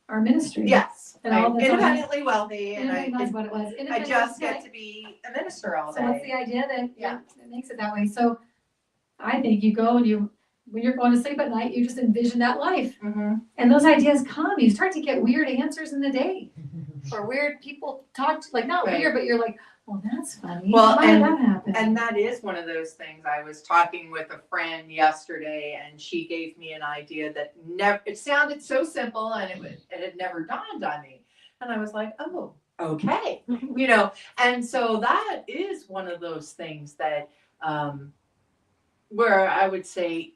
our ministry. Yes. And all I'm that's independently wealthy, and that's what it was. I just get to be a minister all day. So what's the idea that Yeah. that makes it that way? So I think you go and when you're going to sleep at night, you just envision that life. Mm-hmm. And those ideas come. You start to get weird answers in the day. Or weird people talk to, like, not Right. weird, but you're like, well, that's funny. Well, why did that happen? And that is one of those things. I was talking with a friend yesterday, and she gave me an idea that it sounded so simple, and it had never dawned on me. And I was like, oh, okay. And so that is one of those things that, where I would say,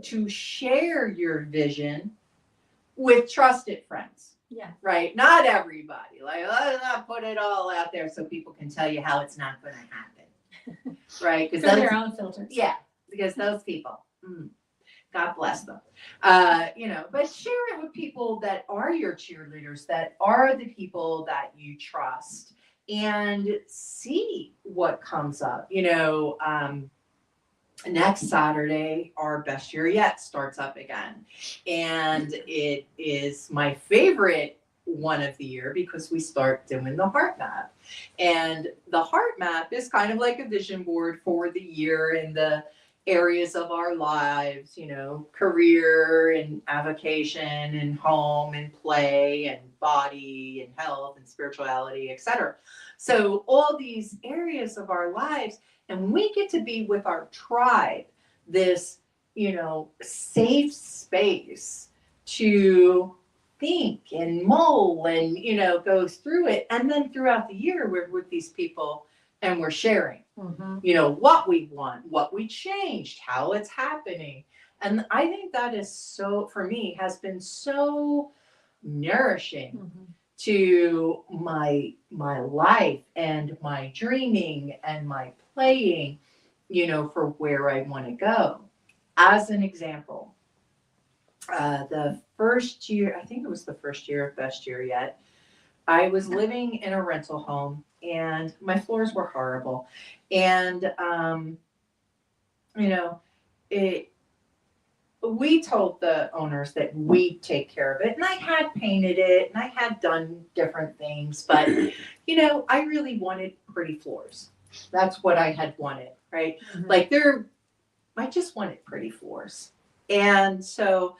to share your vision with trusted friends. Yeah. Right? Not everybody. Like, let's not put it all out there so people can tell you how it's not going to happen. Right? Through their own filters. Yeah, because those people, God bless them. But share it with people that are your cheerleaders, that are the people that you trust, and see what comes up. Next Saturday, our Best Year Yet starts up again. And it is my favorite one of the year because we start doing the heart map. And the heart map is kind of like a vision board for the year in the areas of our lives, career and avocation and home and play and body and health and spirituality, etc. So all these areas of our lives. And we get to be with our tribe, this, safe space to think and mull and, go through it. And then throughout the year, we're with these people and we're sharing, what we want, what we changed, how it's happening. And I think that is for me, has been so nourishing to my life and my dreaming and my playing, for where I want to go. As an example, the first year, I think it was the first year of Best Year Yet, I was living in a rental home and my floors were horrible. And, we told the owners that we'd take care of it, and I had painted it and I had done different things, but I really wanted pretty floors. That's what I had wanted, right? Like I just wanted pretty floors. And so,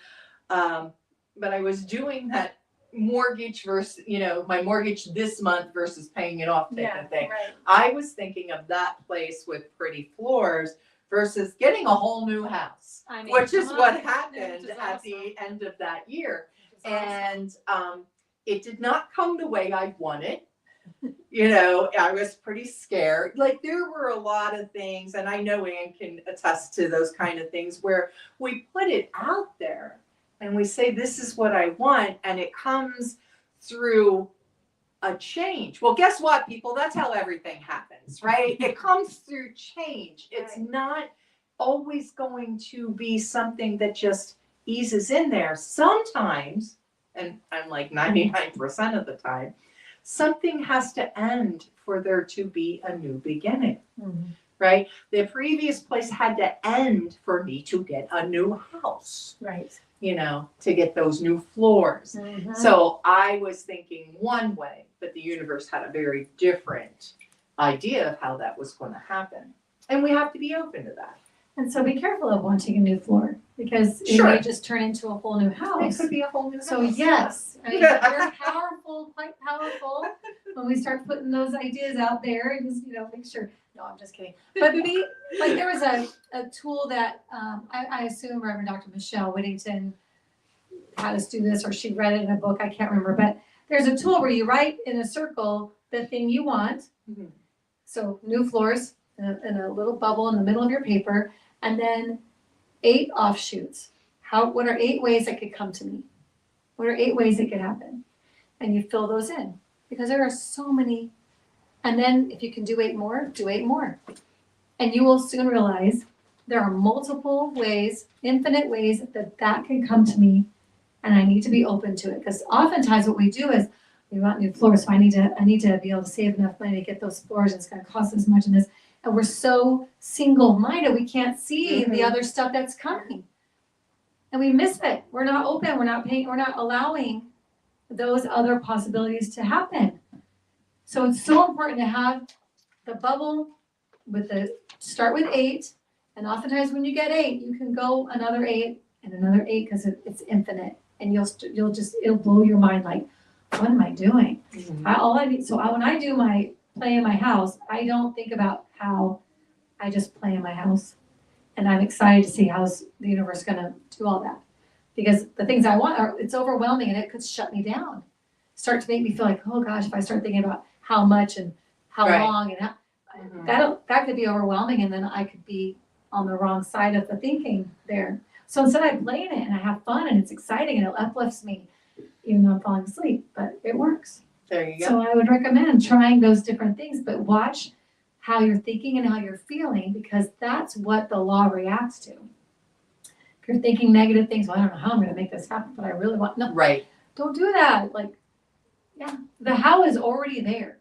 but I was doing that mortgage versus, my mortgage this month versus paying it off type of thing. Right. I was thinking of that place with pretty floors versus getting a whole new house, which is what happened at the end of that year. And it did not come the way I wanted. I was pretty scared. Like, there were a lot of things, and I know Ann can attest to those kind of things, where we put it out there and we say, this is what I want, and it comes through a change. Well, guess what, people? That's how everything happens, right? It comes through change. It's not always going to be something that just eases in there. Sometimes, and I'm like 99% of the time, something has to end for there to be a new beginning, right? The previous place had to end for me to get a new house, Right. you know, to get those new floors. So I was thinking one way, but the universe had a very different idea of how that was going to happen. And we have to be open to that. And so be careful of wanting a new floor because it Sure. may just turn into a whole new It house. could be a whole new So house. yes, I mean, we're powerful, quite powerful when we start putting those ideas out there and just, make sure, no, I'm just kidding. But be, like there was a tool that, I assume Reverend Dr. Michelle Whittington had us do this, or she read it in a book, I can't remember, but there's a tool where you write in a circle the thing you want. Mhm. So new floors in a little bubble in the middle of your paper, and then 8 offshoots. What are 8 ways that could come to me? What are 8 ways it could happen? And you fill those in because there are so many. And then if you can do 8 more, do 8 more. And you will soon realize there are multiple ways, infinite ways that can come to me, and I need to be open to it. Because oftentimes what we do is we want new floors, so I need to be able to save enough money to get those floors. It's going to cost this much and this. And we're so single-minded, we can't see the other stuff that's coming. And we miss it. We're not open, we're not paying, we're not allowing those other possibilities to happen. So it's so important to have the bubble start with 8. And oftentimes when you get 8, you can go another 8 and another 8 because it's infinite. And it'll blow your mind like, what am I doing? When I do my play in my house, I don't think about how I just play in my house. And I'm excited to see how the universe is going to do all that. Because the things I want it's overwhelming and it could shut me down. Start to make me feel like, oh gosh, if I start thinking about how much and how Right. long and that could be overwhelming, and then I could be on the wrong side of the thinking there. So instead I play in it and I have fun and it's exciting and it uplifts me, even though I'm falling asleep, but it works. There you go. So I would recommend trying those different things, but watch how you're thinking and how you're feeling, because that's what the law reacts to. If you're thinking negative things, well, I don't know how I'm going to make this happen, but I really want, no, Right. don't do that. The how is already there.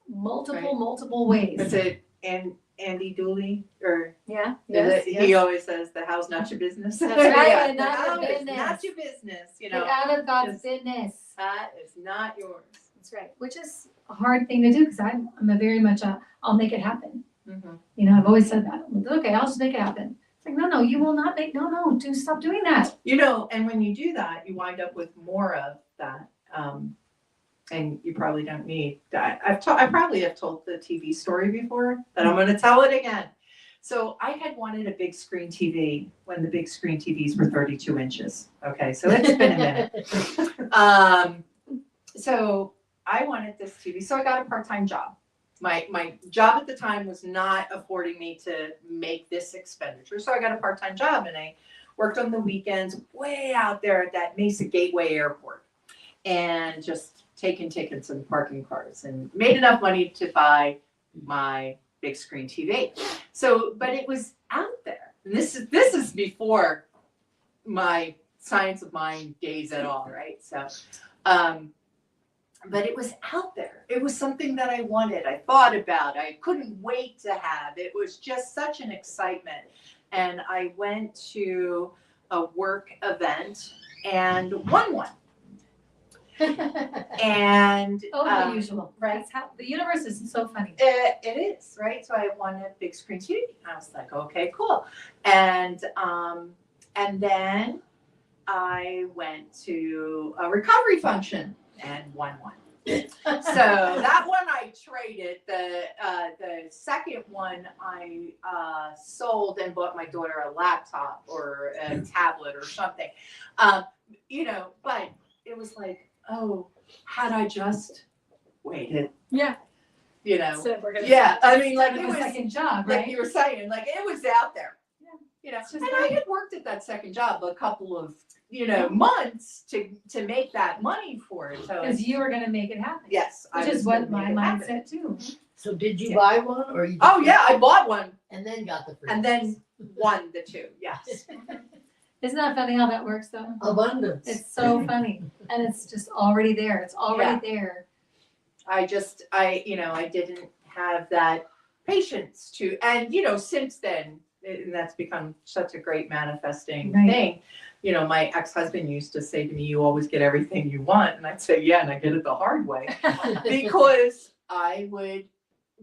Multiple ways. Is it Andy Dooley or Yeah. he always says the how's not your business. That's right, Yeah, and the not your how is business. not your business. Get out of God's just- business. That is not yours. That's right. Which is a hard thing to do because I'm a very much I'll make it happen. Mm-hmm. I've always said that. Okay, I'll just make it happen. It's like, no, you will not make, stop doing that. And when you do that, you wind up with more of that. And you probably don't need that. I probably have told the TV story before, but I'm going to tell it again. So I had wanted a big screen TV when the big screen TVs were 32 inches. Okay, so it's been a minute. So I wanted this TV, so I got a part-time job. My job at the time was not affording me to make this expenditure, so I got a part-time job, and I worked on the weekends way out there at that Mesa Gateway Airport, and just taking tickets and parking cars, and made enough money to buy my big screen TV. So, but it was out there. And this is before my Science of Mind days at all, right? So, but it was out there. It was something that I wanted. I thought about. I couldn't wait to have. It was just such an excitement. And I went to a work event and won one. And The usual. right. That's how the universe is so funny. It is, right? So I won a big screen TV. I was like, okay, cool. And then I went to a recovery function and won one. So that one I traded. The second one I sold and bought my daughter a laptop or a tablet or something. But it was like, oh, had I just waited. Yeah. So we're gonna I mean, like it a was second job, like right? you were saying, like it was out there. Yeah. It's just And I had worked at that second job a couple of months to make that money for it. So Because you were gonna make it happen. yes, I Which was is gonna what my make it happen. mindset too. So did you Yeah. buy one or you? Oh yeah, I bought one And then got the free. and then won the two. Yes. Isn't that funny how that works though? Abundance. It's so funny. And it's just already there. It's already there. I didn't have that patience to, and since then, and that's become such a great manifesting Right. thing. My ex-husband used to say to me, "You always get everything you want," and I'd say, "Yeah," and I get it the hard way because I would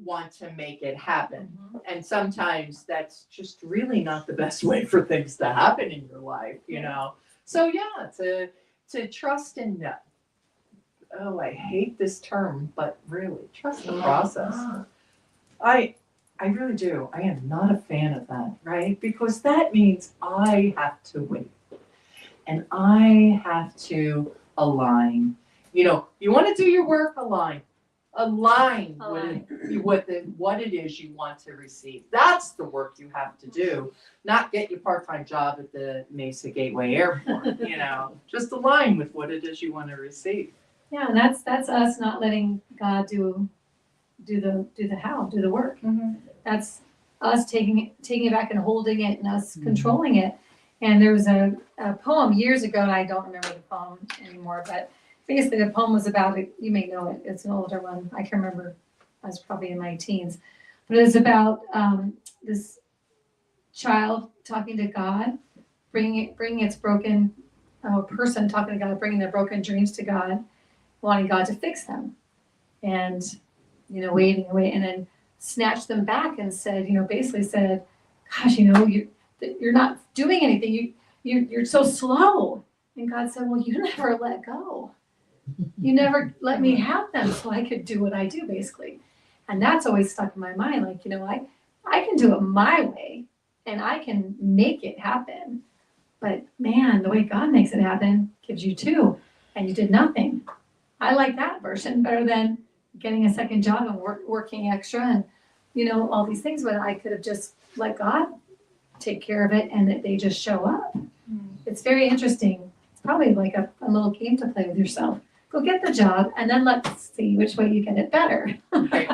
want to make it happen. And sometimes that's just really not the best way for things to happen in your life, So yeah, to trust and know. Oh, I hate this term, but really, trust the process. I really do. I am not a fan of that, right? Because that means I have to wait. And I have to align. You want to do your work, align. Align what it is you want to receive. That's the work you have to do. Not get your part-time job at the Mesa Gateway Airport, Just align with what it is you want to receive. Yeah, and that's us not letting God do the work. That's us taking it back and holding it and us controlling it. And there was a poem years ago, and I don't remember the poem anymore, but basically the poem was about it. You may know it. It's an older one. I can remember. I was probably in my teens, but it was about this child talking to God, bringing its broken person talking to God, bringing their broken dreams to God, wanting God to fix them, and waiting, and then snatched them back and said, basically said, "Gosh, you're not doing anything. You're so slow." And God said, "Well, you never let go. You never let me have them so I could do what I do," basically. And that's always stuck in my mind. Like, I can do it my way and I can make it happen. But man, the way God makes it happen gives you two, and you did nothing. I like that version better than getting a second job and working extra and, all these things. But I could have just let God take care of it and that they just show up. It's very interesting. It's probably like a little game to play with yourself. Go get the job and then let's see which way you get it better. Right.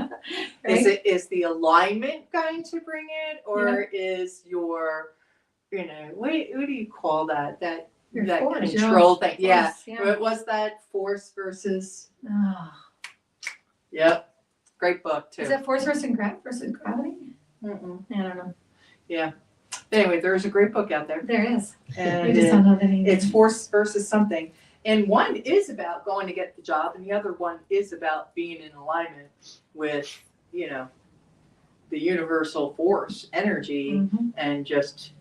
Right? Is the alignment going to bring it, or is your, what do you call that? Your That force, control thing. Yeah. force, yeah. What was that? Force versus. Oh. Yep. Great book too. Is it force versus gravity? Mm-mm. I don't know. Yeah. Anyway, there's a great book out there, There is. and We just don't know the name. it's force versus something. And one is about going to get the job, and the other one is about being in alignment with, the universal force, energy, Mhm. and just,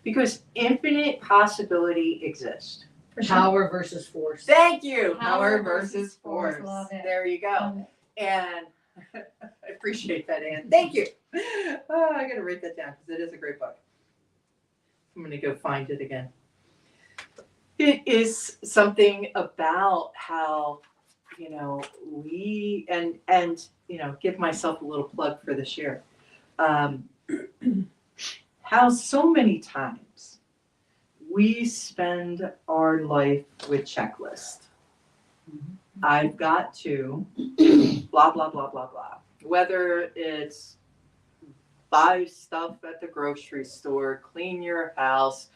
because infinite possibility exists. For sure. Power versus force. Thank you. Power Power versus versus force. force. Love it. There you go. Love it. And I appreciate that, Ann. Thank you. Oh, I got to write that down because it is a great book. I'm going to go find it again. It is something about how, we, and give myself a little plug for this year. How so many times we spend our life with checklists. I've got to blah, blah, blah, blah, blah. Whether it's buy stuff at the grocery store, clean your house,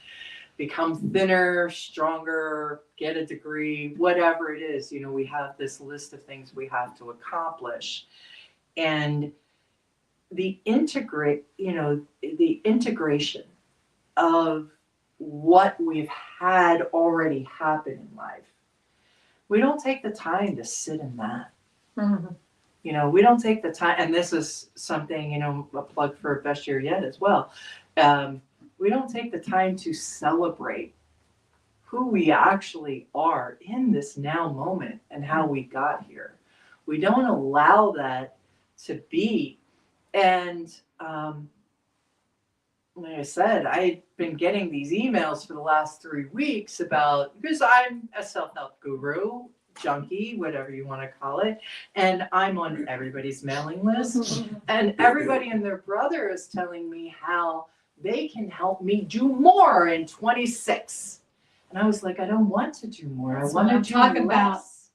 become thinner, stronger, get a degree, whatever it is, we have this list of things we have to accomplish. And the integration of what we've had already happen in life. We don't take the time to sit in that. Mhm. We don't take the time, and this is something, a plug for Best Year Yet as well. We don't take the time to celebrate who we actually are in this now moment and how we got here. We don't allow that to be. And like I said, I've been getting these emails for the last 3 weeks because I'm a self-help guru, junkie, whatever you want to call it, and I'm on everybody's mailing list, and everybody and their brother is telling me how they can help me do more in 26. And I was like, I don't want to do more. That's I want what to I'm do talking about. less.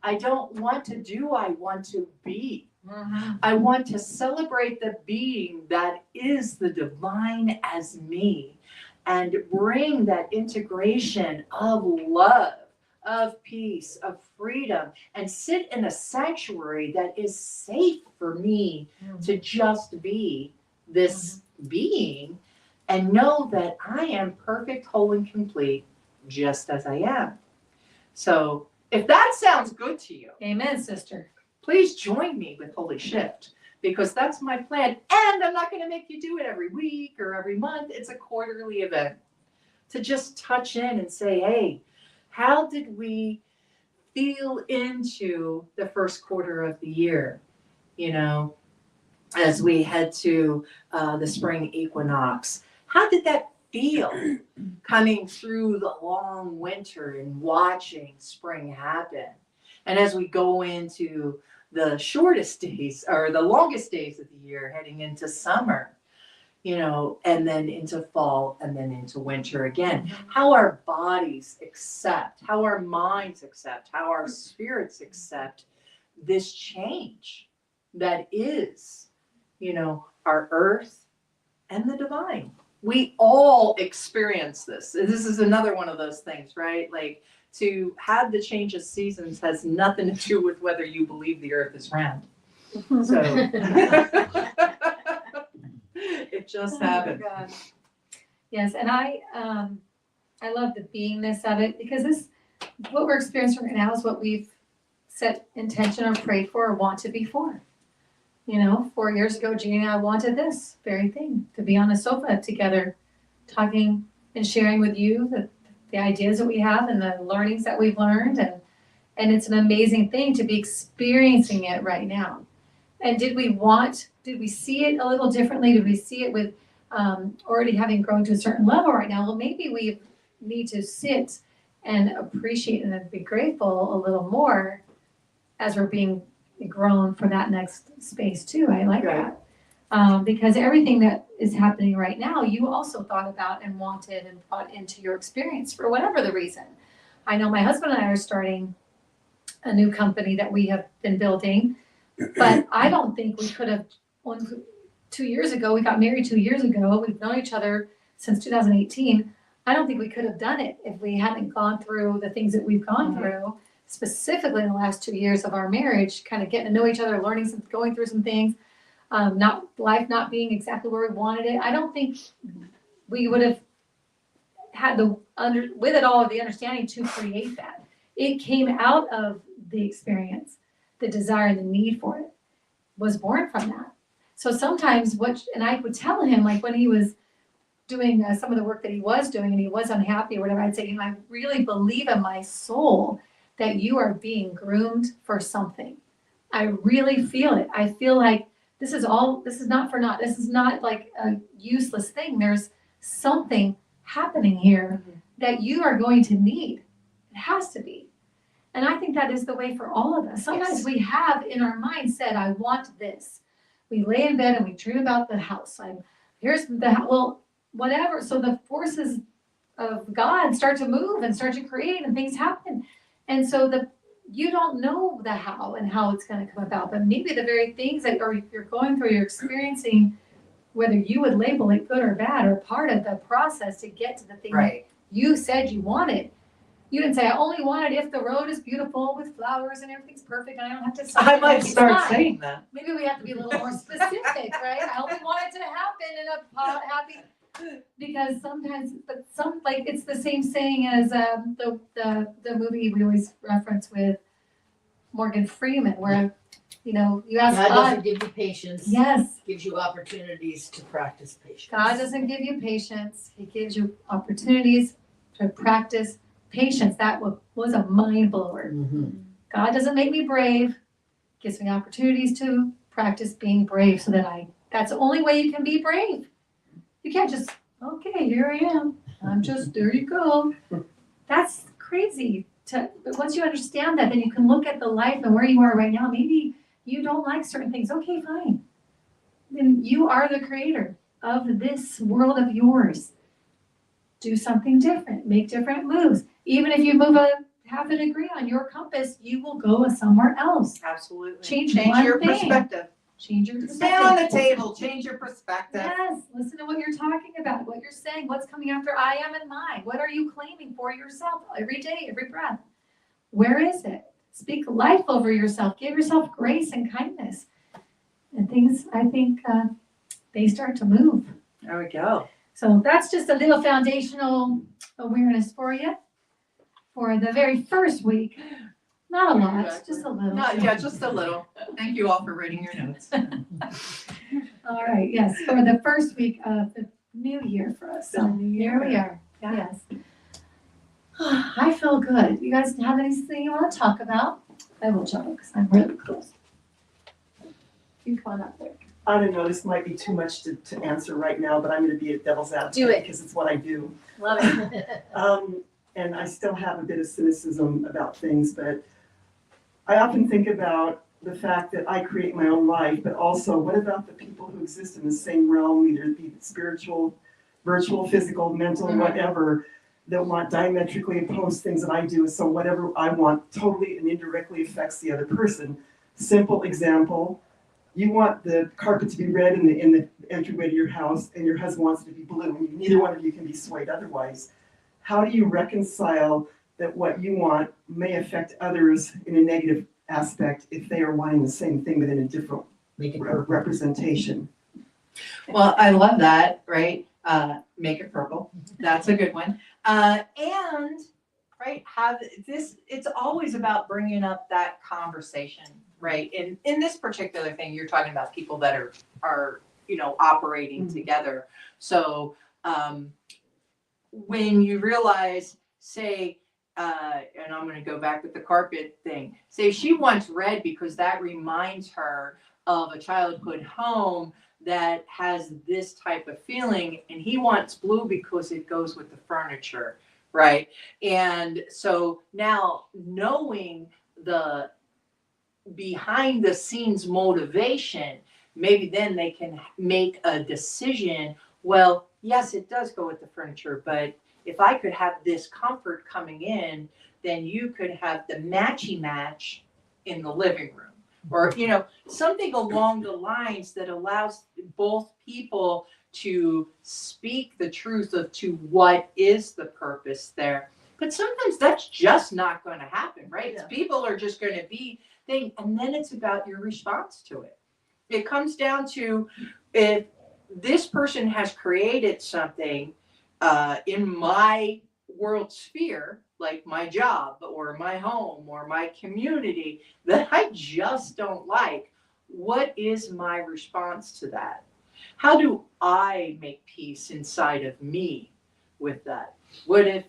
I don't want to do, I want to be. Mhm. I want to celebrate the being that is the divine as me and bring that integration of love, of peace, of freedom, and sit in a sanctuary that is safe for me to just be this being and know that I am perfect, whole, and complete just as I am. So if that sounds good to you, Amen, sister. please join me with Holy Shift because that's my plan. And I'm not going to make you do it every week or every month. It's a quarterly event to just touch in and say, hey, how did we feel into the first quarter of the year? You know, as we head to the spring equinox, how did that feel coming through the long winter and watching spring happen? And as we go into the shortest days or the longest days of the year, heading into summer, you know, and then into fall and then into winter again, how our bodies accept, how our minds accept, how our spirits accept this change that is, you know, our earth and the divine. We all experience this. This is another one of those things, right? Like to have the change of seasons has nothing to do with whether you believe the earth is round. So it just happened. Oh my God. Yes, and I love the beingness of it because this, what we're experiencing right now is what we've set intention or prayed for or want to be for. You know, 4 years ago, Jeannie and I wanted this very thing, to be on a sofa together, talking and sharing with you the ideas that we have and the learnings that we've learned. And it's an amazing thing to be experiencing it right now. And did we see it a little differently? Did we see it with already having grown to a certain level right now? Well, maybe we need to sit and appreciate and be grateful a little more as we're being grown for that next space too. I like Right. that. Because everything that is happening right now, you also thought about and wanted and brought into your experience for whatever the reason. I know my husband and I are starting a new company that we have been building, but I don't think we could have, 2 years ago, we got married 2 years ago, we've known each other since 2018. I don't think we could have done it if we hadn't gone through the things that we've gone through, specifically in the last 2 years of our marriage, kind of getting to know each other, learning some, going through some things, life not being exactly where we wanted it. I don't think we would have had with it all, the understanding to create that. It came out of the experience, the desire and the need for it was born from that. So sometimes and I would tell him, like when he was doing some of the work that he was doing and he was unhappy or whatever, I'd say, I really believe in my soul that you are being groomed for something. I really feel it. I feel like this is not for naught. This is not like a useless thing. There's something happening here that you are going to need. It has to be. And I think that is the way for all of us. Sometimes we have in our mind said, I want this. We lay in bed and we dream about the house. Whatever. So the forces of God start to move and start to create and things happen. And so you don't know the how and how it's going to come about, but maybe the very things that you're going through, you're experiencing, whether you would label it good or bad, or part of the process to get to the thing that you said you wanted. You didn't say, I only want it if the road is beautiful with flowers and everything's perfect and I don't have to I might start saying that. Maybe we have to be a little more specific, right? I only want it to happen in a happy, because sometimes, it's the same saying as the movie we always reference with Morgan Freeman, where you ask God God. doesn't give you patience. Yes. Gives you opportunities to practice patience. God doesn't give you patience. He gives you opportunities to practice patience. That was a mind blower. Mm-hmm. God doesn't make me brave. Gives me opportunities to practice being brave so that that's the only way you can be brave. You can't just, okay, here I am. There you go. That's crazy. But once you understand that, then you can look at the life and where you are right now. Maybe you don't like certain things. Okay, fine. Then you are the creator of this world of yours. do something different, make different moves. Even if you move a half a degree on your compass, you will go somewhere else. Absolutely. Change Change one your thing. perspective. Change your Stay on the perspective. table, change your perspective. Yes, listen to what you're talking about, what you're saying, what's coming after I am and mine. What are you claiming for yourself every day, every breath? Where is it? Speak life over yourself. Give yourself grace and kindness. And things, I think, they start to move. There we go. So that's just a little foundational awareness for you for the very first week. Not a lot, Exactly. just a little. Yeah, just a little. Thank you all for writing your notes. All right, yes, for the first week of the new year for us. So here we are. Yeah. Yes. I feel good. You guys have anything you want to talk about? I will jump because I'm really close. You come on up there. I don't know, this might be too much to answer right now, but I'm gonna be a devil's advocate. Do it. Because it's what I do. Love it. And I still have a bit of cynicism about things, but I often think about the fact that I create my own life, but also what about the people who exist in the same realm, either it be spiritual, virtual, physical, mental, whatever, that want diametrically opposed things that I do, so whatever I want totally and indirectly affects the other person. Simple example, you want the carpet to be red in the entryway to your house, and your husband wants it to be blue, and neither one of you can be swayed otherwise. How do you reconcile that what you want may affect others in a negative aspect if they are wanting the same thing but in a different Make it representation? Well, I love that, right? Make it purple. That's a good one. And, right, have this, it's always about bringing up that conversation, right? In this particular thing, you're talking about people that are operating together. So, when you realize, say, and I'm gonna go back with the carpet thing, say she wants red because that reminds her of a childhood home that has this type of feeling, and he wants blue because it goes with the furniture, right? And so now knowing the behind the scenes motivation, maybe then they can make a decision, well, yes, it does go with the furniture, but if I could have this comfort coming in, then you could have the matchy match in the living room. Or, something along the lines that allows both people to speak the truth of to what is the purpose there. But sometimes that's just not going to happen, right? Yeah. People are just going to be thing, and then it's about your response to it. It comes down to if this person has created something in my world sphere, like my job or my home or my community, that I just don't like, what is my response to that? How do I make peace inside of me with that? What if,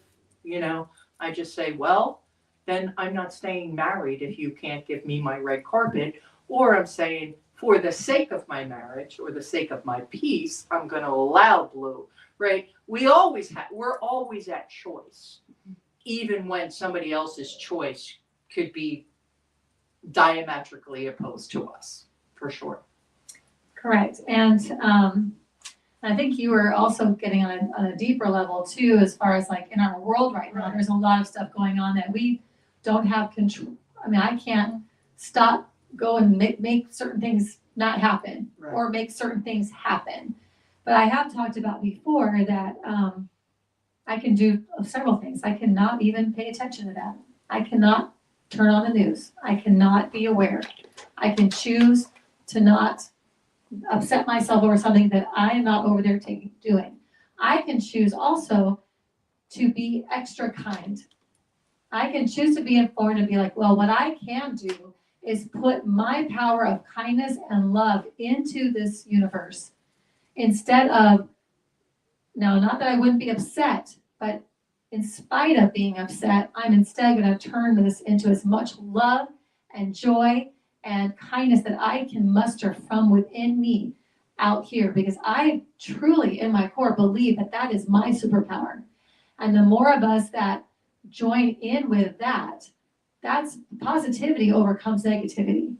I just say, well, then I'm not staying married if you can't give me my red carpet, or I'm saying, for the sake of my marriage or the sake of my peace, I'm going to allow blue, right? We're always at choice, even when somebody else's choice could be diametrically opposed to us, for sure. Correct. And I think you were also getting on a deeper level too, as far as like in our world right now, there's a lot of stuff going on that we don't have control. I mean, I can't go and make certain things not happen, Right. or make certain things happen. But I have talked about before that I can do several things. I cannot even pay attention to that. I cannot turn on the news. I cannot be aware. I can choose to not upset myself over something that I am not over there doing. I can choose also to be extra kind. I can choose to be informed and be like, well, what I can do is put my power of kindness and love into this universe instead of, now, not that I wouldn't be upset, but in spite of being upset, I'm instead going to turn this into as much love and joy and kindness that I can muster from within me out here, because I truly in my core believe that that is my superpower. And the more of us that join in with that, that's positivity overcomes negativity.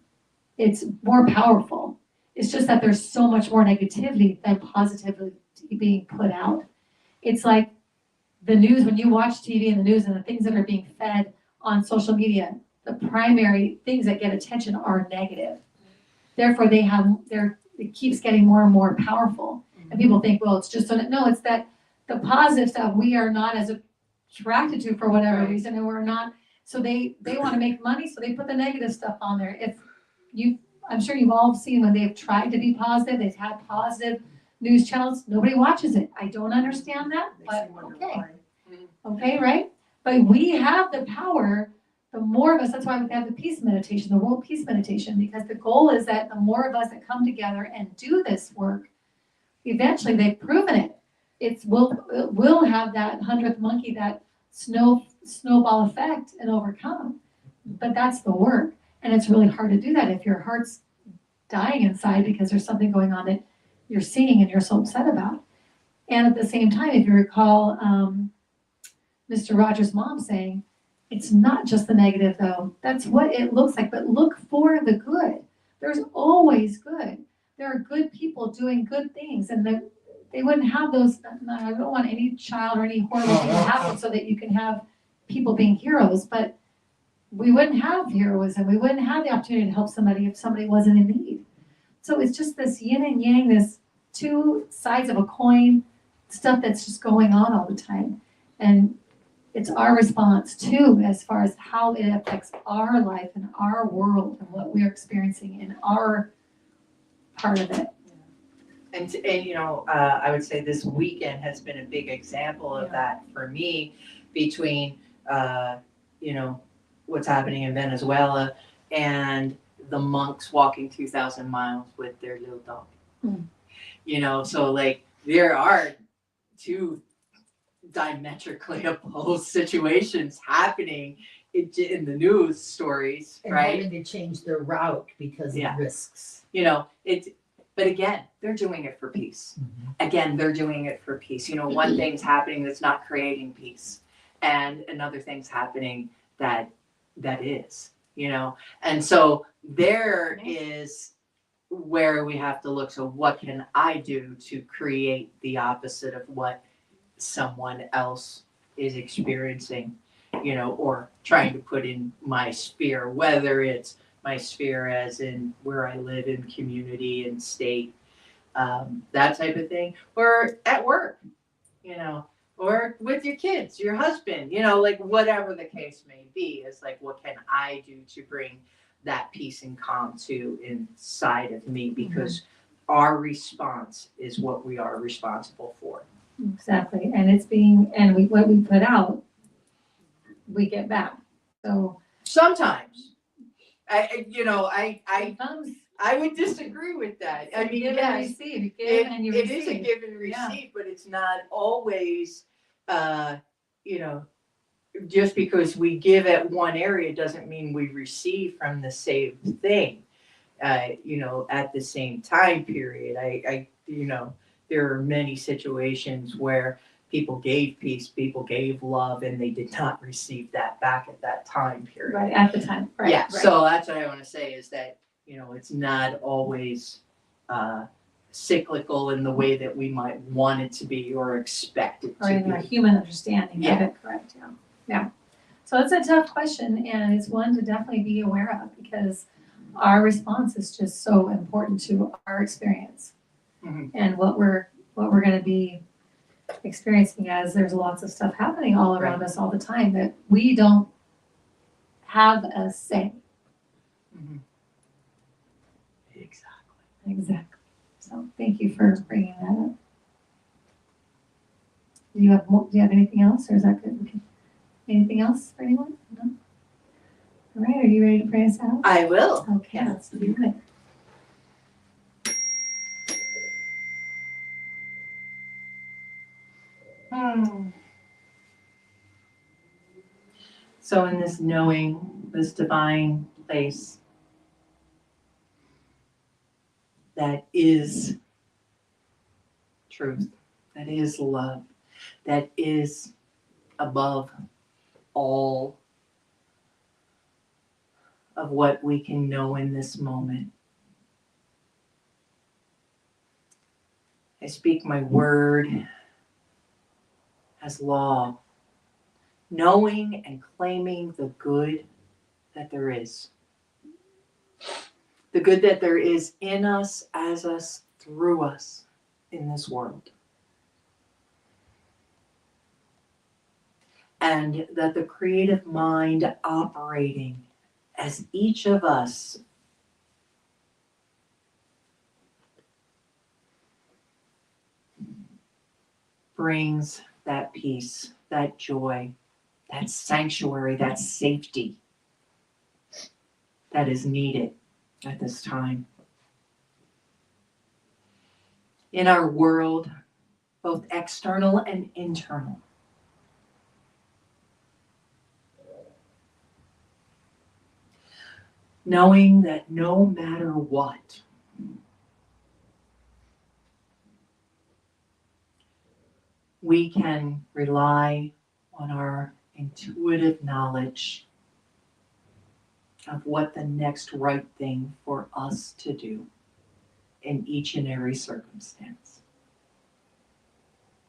It's more powerful. It's just that there's so much more negativity than positivity being put out. It's like the news, when you watch TV and the news and the things that are being fed on social media, the primary things that get attention are negative. Therefore, it keeps getting more and more powerful. And people think, well, it's just, no, it's that the positive stuff we are not as attracted to for whatever Right. reason, and we're not, so they want to make money, so they put the negative stuff on there. I'm sure you've all seen when they've tried to be positive, they've had positive news channels, nobody watches it. I don't understand that, Makes but me wonder okay. why. Okay, right? But we have the power, the more of us, that's why we have the peace meditation, the world peace meditation, because the goal is that the more of us that come together and do this work, eventually they've proven it. It will have that 100th monkey, that snowball effect and overcome. But that's the work. And it's really hard to do that if your heart's dying inside because there's something going on that you're seeing and you're so upset about. And at the same time, if you recall, Mr. Rogers' mom saying, it's not just the negative though. That's what it looks like, but look for the good. There's always good. There are good people doing good things, and they wouldn't have those. I don't want any child or any horrible thing to happen so that you can have people being heroes, but we wouldn't have heroism. We wouldn't have the opportunity to help somebody if somebody wasn't in need. So it's just this yin and yang, this two sides of a coin, stuff that's just going on all the time. And it's our response too, as far as how it affects our life and our world and what we're experiencing in our part of it. And I would say this weekend has been a big example of that for me, between what's happening in Venezuela and the monks walking 2,000 miles with their little dog. So like there are two diametrically opposed situations happening in the news stories, And right? having to change their route because of risks. But again, they're doing it for peace. Again, they're doing it for peace. One thing's happening that's not creating peace, and another thing's happening that is, and so there is where we have to look. So what can I do to create the opposite of what someone else is experiencing, or trying to put in my sphere, whether it's my sphere as in where I live in community and state, that type of thing, or at work, or with your kids, your husband, like whatever the case may be, is like, what can I do to bring that peace and calm to inside of me? Because our response is what we are responsible for. Exactly. And what we put out, we get back. So Sometimes, sometimes I would disagree with that. I mean, give and yes, receive, give and you it receive. is a give and receive, but it's not always, just because we give at one area doesn't mean we receive from the same thing. At the same time period, there are many situations where people gave peace, people gave love, and they did not receive that back at that time period. Right, at the time. Right, Yeah, right. so that's what I want to say, is that, it's not always cyclical in the way that we might want it to be or expect it Or to in our be. human understanding of Yeah. it, correct, yeah. So it's a tough question, and it's one to definitely be aware of, because our response is just so important to our experience. Mhm. And what we're gonna be experiencing, as there's lots of stuff happening all around us all the time that we don't have a say. Mhm. Exactly. Exactly. So thank you for bringing that up. Do you have anything else, or is that good? Okay. Anything else for anyone? No? All right, are you ready to pray us out? I will. Okay, Yeah. let's do it. So in this knowing, this divine place that is truth, that is love, that is above all of what we can know in this moment, I speak my word. as law, knowing and claiming the good that there is. The good that there is in us, as us, through us in this world. And that the creative mind operating as each of us brings that peace, that joy, that sanctuary, that safety that is needed at this time. In our world, both external and internal. Knowing that no matter what, we can rely on our intuitive knowledge of what the next right thing for us to do in each and every circumstance.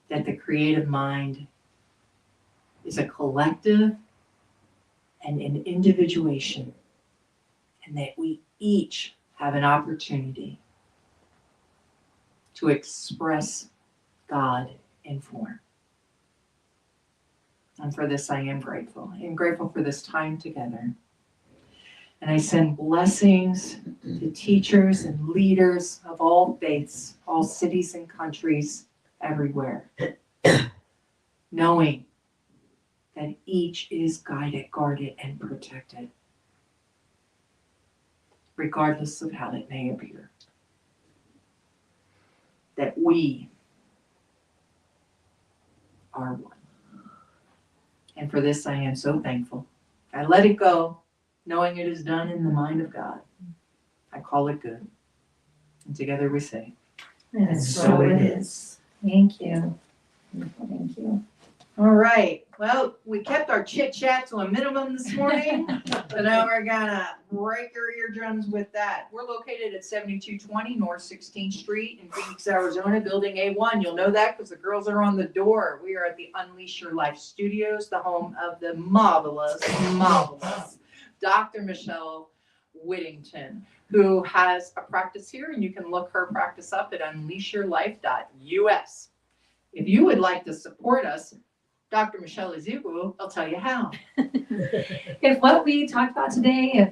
That the creative mind is a collective and an individuation, and that we each have an opportunity to express God in form. And for this, I am grateful. I'm grateful for this time together. And I send blessings to teachers and leaders of all faiths, all cities and countries, everywhere. Knowing that each is guided, guarded, and protected, regardless of how it may appear. That we are one. And for this, I am so thankful. I let it go, knowing it is done in the mind of God. I call it good. And together we say, And so it is. Thank you. Thank you. all right. Well, we kept our chit chat to a minimum this morning. So now we're gonna break your eardrums with that. We're located at 7220 North 16th Street in Phoenix, Arizona, Building A1. You'll know that because the girls are on the door. We are at the Unleash Your Life Studios, the home of the marvelous Dr. Michelle Whittington, who has a practice here, and you can look her practice up at unleashyourlife.us. If you would like to support us, Dr. Michelle Ezekiel, I'll tell you how. If what we talked about today, if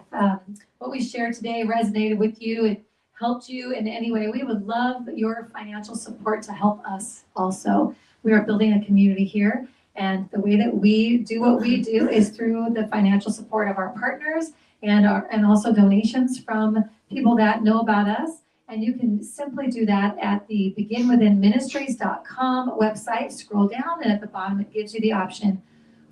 what we shared today resonated with you, it helped you in any way, we would love your financial support to help us also. We are building a community here, and the way that we do what we do is through the financial support of our partners and also donations from people that know about us. And you can simply do that at the beginwithinministries.com website. Scroll down, and at the bottom it gives you the option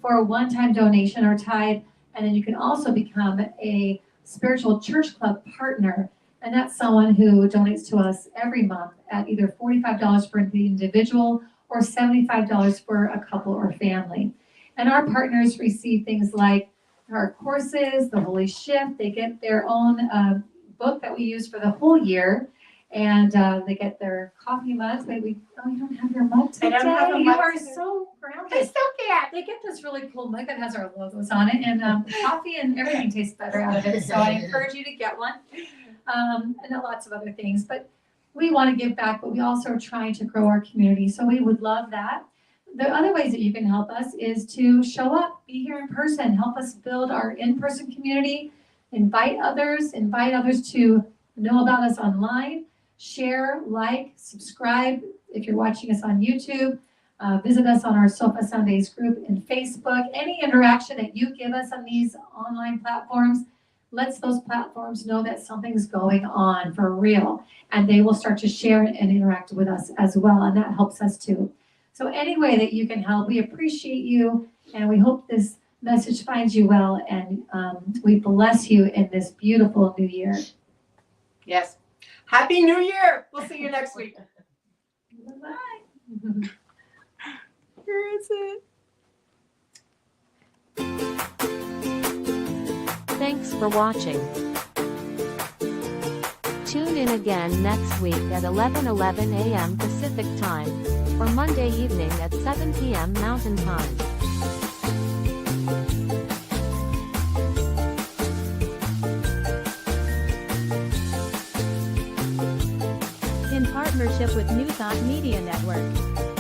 for a one-time donation or tithe. And then you can also become a spiritual church club partner. And that's someone who donates to us every month at either $45 for the individual or $75 for a couple or family. And our partners receive things like our courses, the Holy Shift. They get their own book that we use for the whole year, and they get their coffee mugs. Maybe you don't have your mug today. I don't have a You mug are today. so grounded. I still can't. They get this really cool mug that has our logos on it, and coffee and everything tastes better out of it. So I encourage you to get one, and lots of other things. But we want to give back, but we also are trying to grow our community. So we would love that. The other ways that you can help us is to show up, be here in person, help us build our in-person community, invite others to know about us online, share, like, subscribe if you're watching us on YouTube, visit us on our Sofa Sundays group in Facebook. Any interaction that you give us on these online platforms lets those platforms know that something's going on for real, and they will start to share and interact with us as well, and that helps us too. So any way that you can help, we appreciate you, and we hope this message finds you well, and we bless you in this beautiful new year. Yes. Happy New Year. We'll see you next week. Bye. Where is it? Thanks for watching. Tune in again next week at 11:11 a.m. Pacific Time. or Monday evening at 7 p.m. Mountain Time. In partnership with New Thought Media Network.